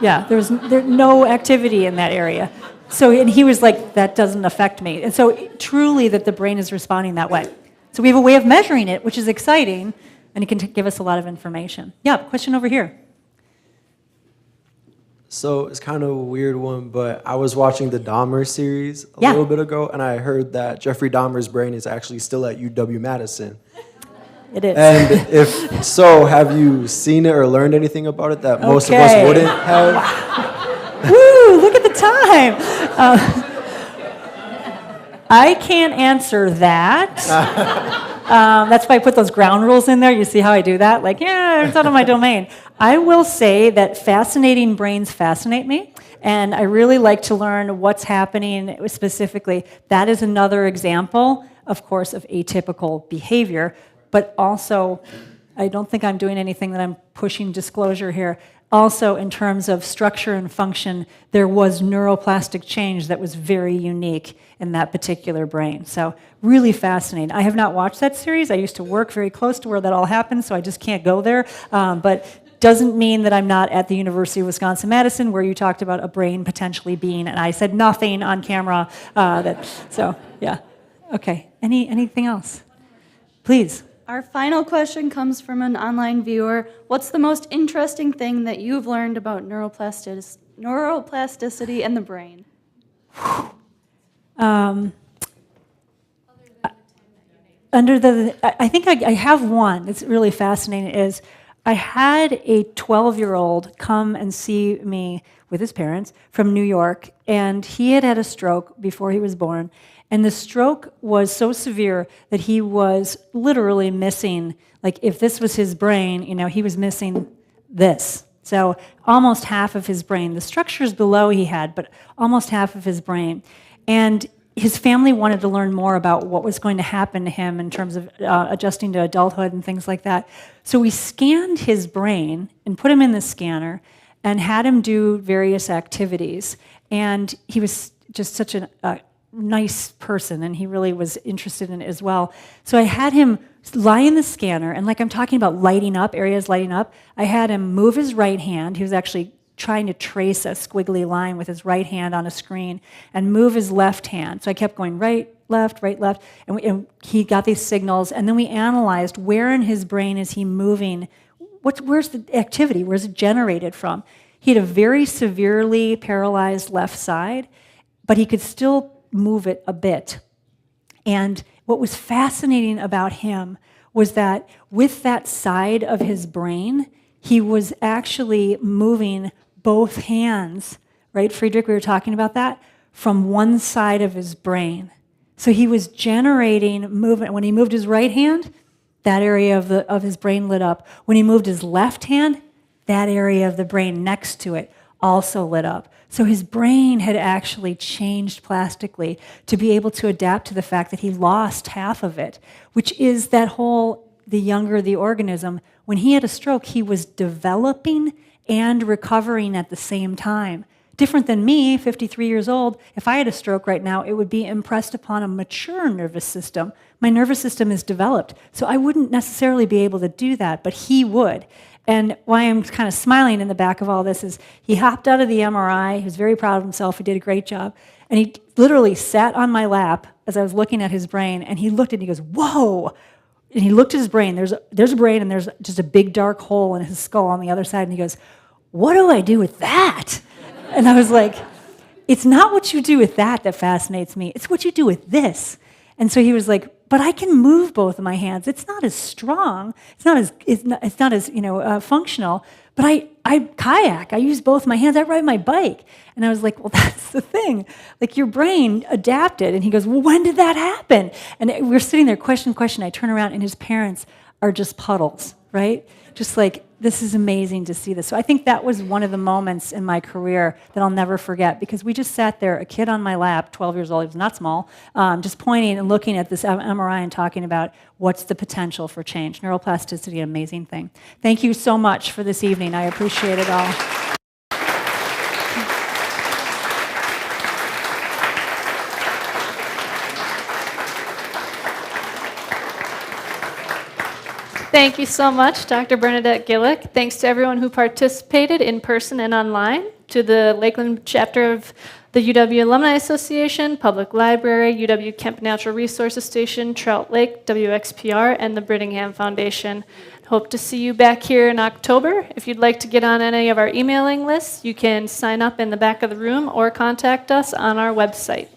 Yeah, there's no activity in that area. So, and he was like, that doesn't affect me. And so truly that the brain is responding that way. So we have a way of measuring it, which is exciting, and it can give us a lot of information. Yeah, question over here. So it's kind of a weird one, but I was watching the Dahmer series a little bit ago, and I heard that Jeffrey Dahmer's brain is actually still at UW-Madison. It is. And if so, have you seen it or learned anything about it that most of us wouldn't have? Wow. Woo, look at the time. I can't answer that. That's why I put those ground rules in there. You see how I do that? Like, it's out of my domain. I will say that fascinating brains fascinate me. And I really like to learn what's happening specifically. That is another example, of course, of atypical behavior, but also, I don't think I'm doing anything that I'm pushing disclosure here. Also, in terms of structure and function, there was neuroplastic change that was very unique in that particular brain. So really fascinating. I have not watched that series. I used to work very close to where that all happened, so I just can't go there. But doesn't mean that I'm not at the University of Wisconsin-Madison, where you talked about a brain potentially being, and I said nothing on camera. So yeah, okay. Anything else? Please. Our final question comes from an online viewer. What's the most interesting thing that you've learned about neuroplasticity and the brain? I think I have one that's really fascinating, is I had a 12-year-old come and see me with his parents from New York, and he had had a stroke before he was born. And the stroke was so severe that he was literally missing, like if this was his brain, he was missing this. So almost half of his brain. The structures below he had, but almost half of his brain. And his family wanted to learn more about what was going to happen to him in terms of adjusting to adulthood and things like that. So we scanned his brain and put him in the scanner and had him do various activities. And he was just such a nice person, and he really was interested in it as well. So I had him lie in the scanner, and like I'm talking about lighting up, areas lighting up, I had him move his right hand. He was actually trying to trace a squiggly line with his right hand on a screen and move his left hand. So I kept going right, left, and he got these signals, and then we analyzed where in his brain is he moving, where's the activity, where's it generated from? He had a very severely paralyzed left side, but he could still move it a bit. And what was fascinating about him was that with that side of his brain, he was actually moving both hands, right, Friedrich, we were talking about that, from one side of his brain. So he was generating movement. When he moved his right hand, that area of his brain lit up. When he moved his left hand, that area of the brain next to it also lit up. So his brain had actually changed plastically to be able to adapt to the fact that he lost half of it, which is that whole, the younger the organism, when he had a stroke, he was developing and recovering at the same time. Different than me, 53 years old, if I had a stroke right now, it would be impressed upon a mature nervous system. My nervous system is developed, so I wouldn't necessarily be able to do that, but he would. And why I'm kind of smiling in the back of all this is he hopped out of the MRI. He was very proud of himself. He did a great job. And he literally sat on my lap as I was looking at his brain, and he looked and he goes, whoa. And he looked at his brain. There's a brain, and there's just a big dark hole in his skull on the other side. And he goes, what do I do with that? And I was like, it's not what you do with that fascinates me. It's what you do with this. And so he was like, but I can move both of my hands. It's not as strong. It's not as functional. But I kayak. I use both my hands. I ride my bike. And I was like, well, that's the thing. Like your brain adapted. And he goes, well, when did that happen? And we're sitting there, question. I turn around, and his parents are just puddles, right? Just like, this is amazing to see this. So I think that was one of the moments in my career that I'll never forget, because we just sat there, a kid on my lap, 12 years old, he was not small, just pointing and looking at this MRI and talking about what's the potential for change. Neuroplasticity, an amazing thing. Thank you so much for this evening. I appreciate it all. Thank you so much, Dr. Bernadette Gillick. Thanks to everyone who participated in person and online, to the Lakeland chapter of the UW Alumni Association, Public Library, UW Kemp Natural Resources Station, Trout Lake, WXPR, and the Brittingham Foundation. Hope to see you back here in October. If you'd like to get on any of our emailing lists, you can sign up in the back of the room or contact us on our website.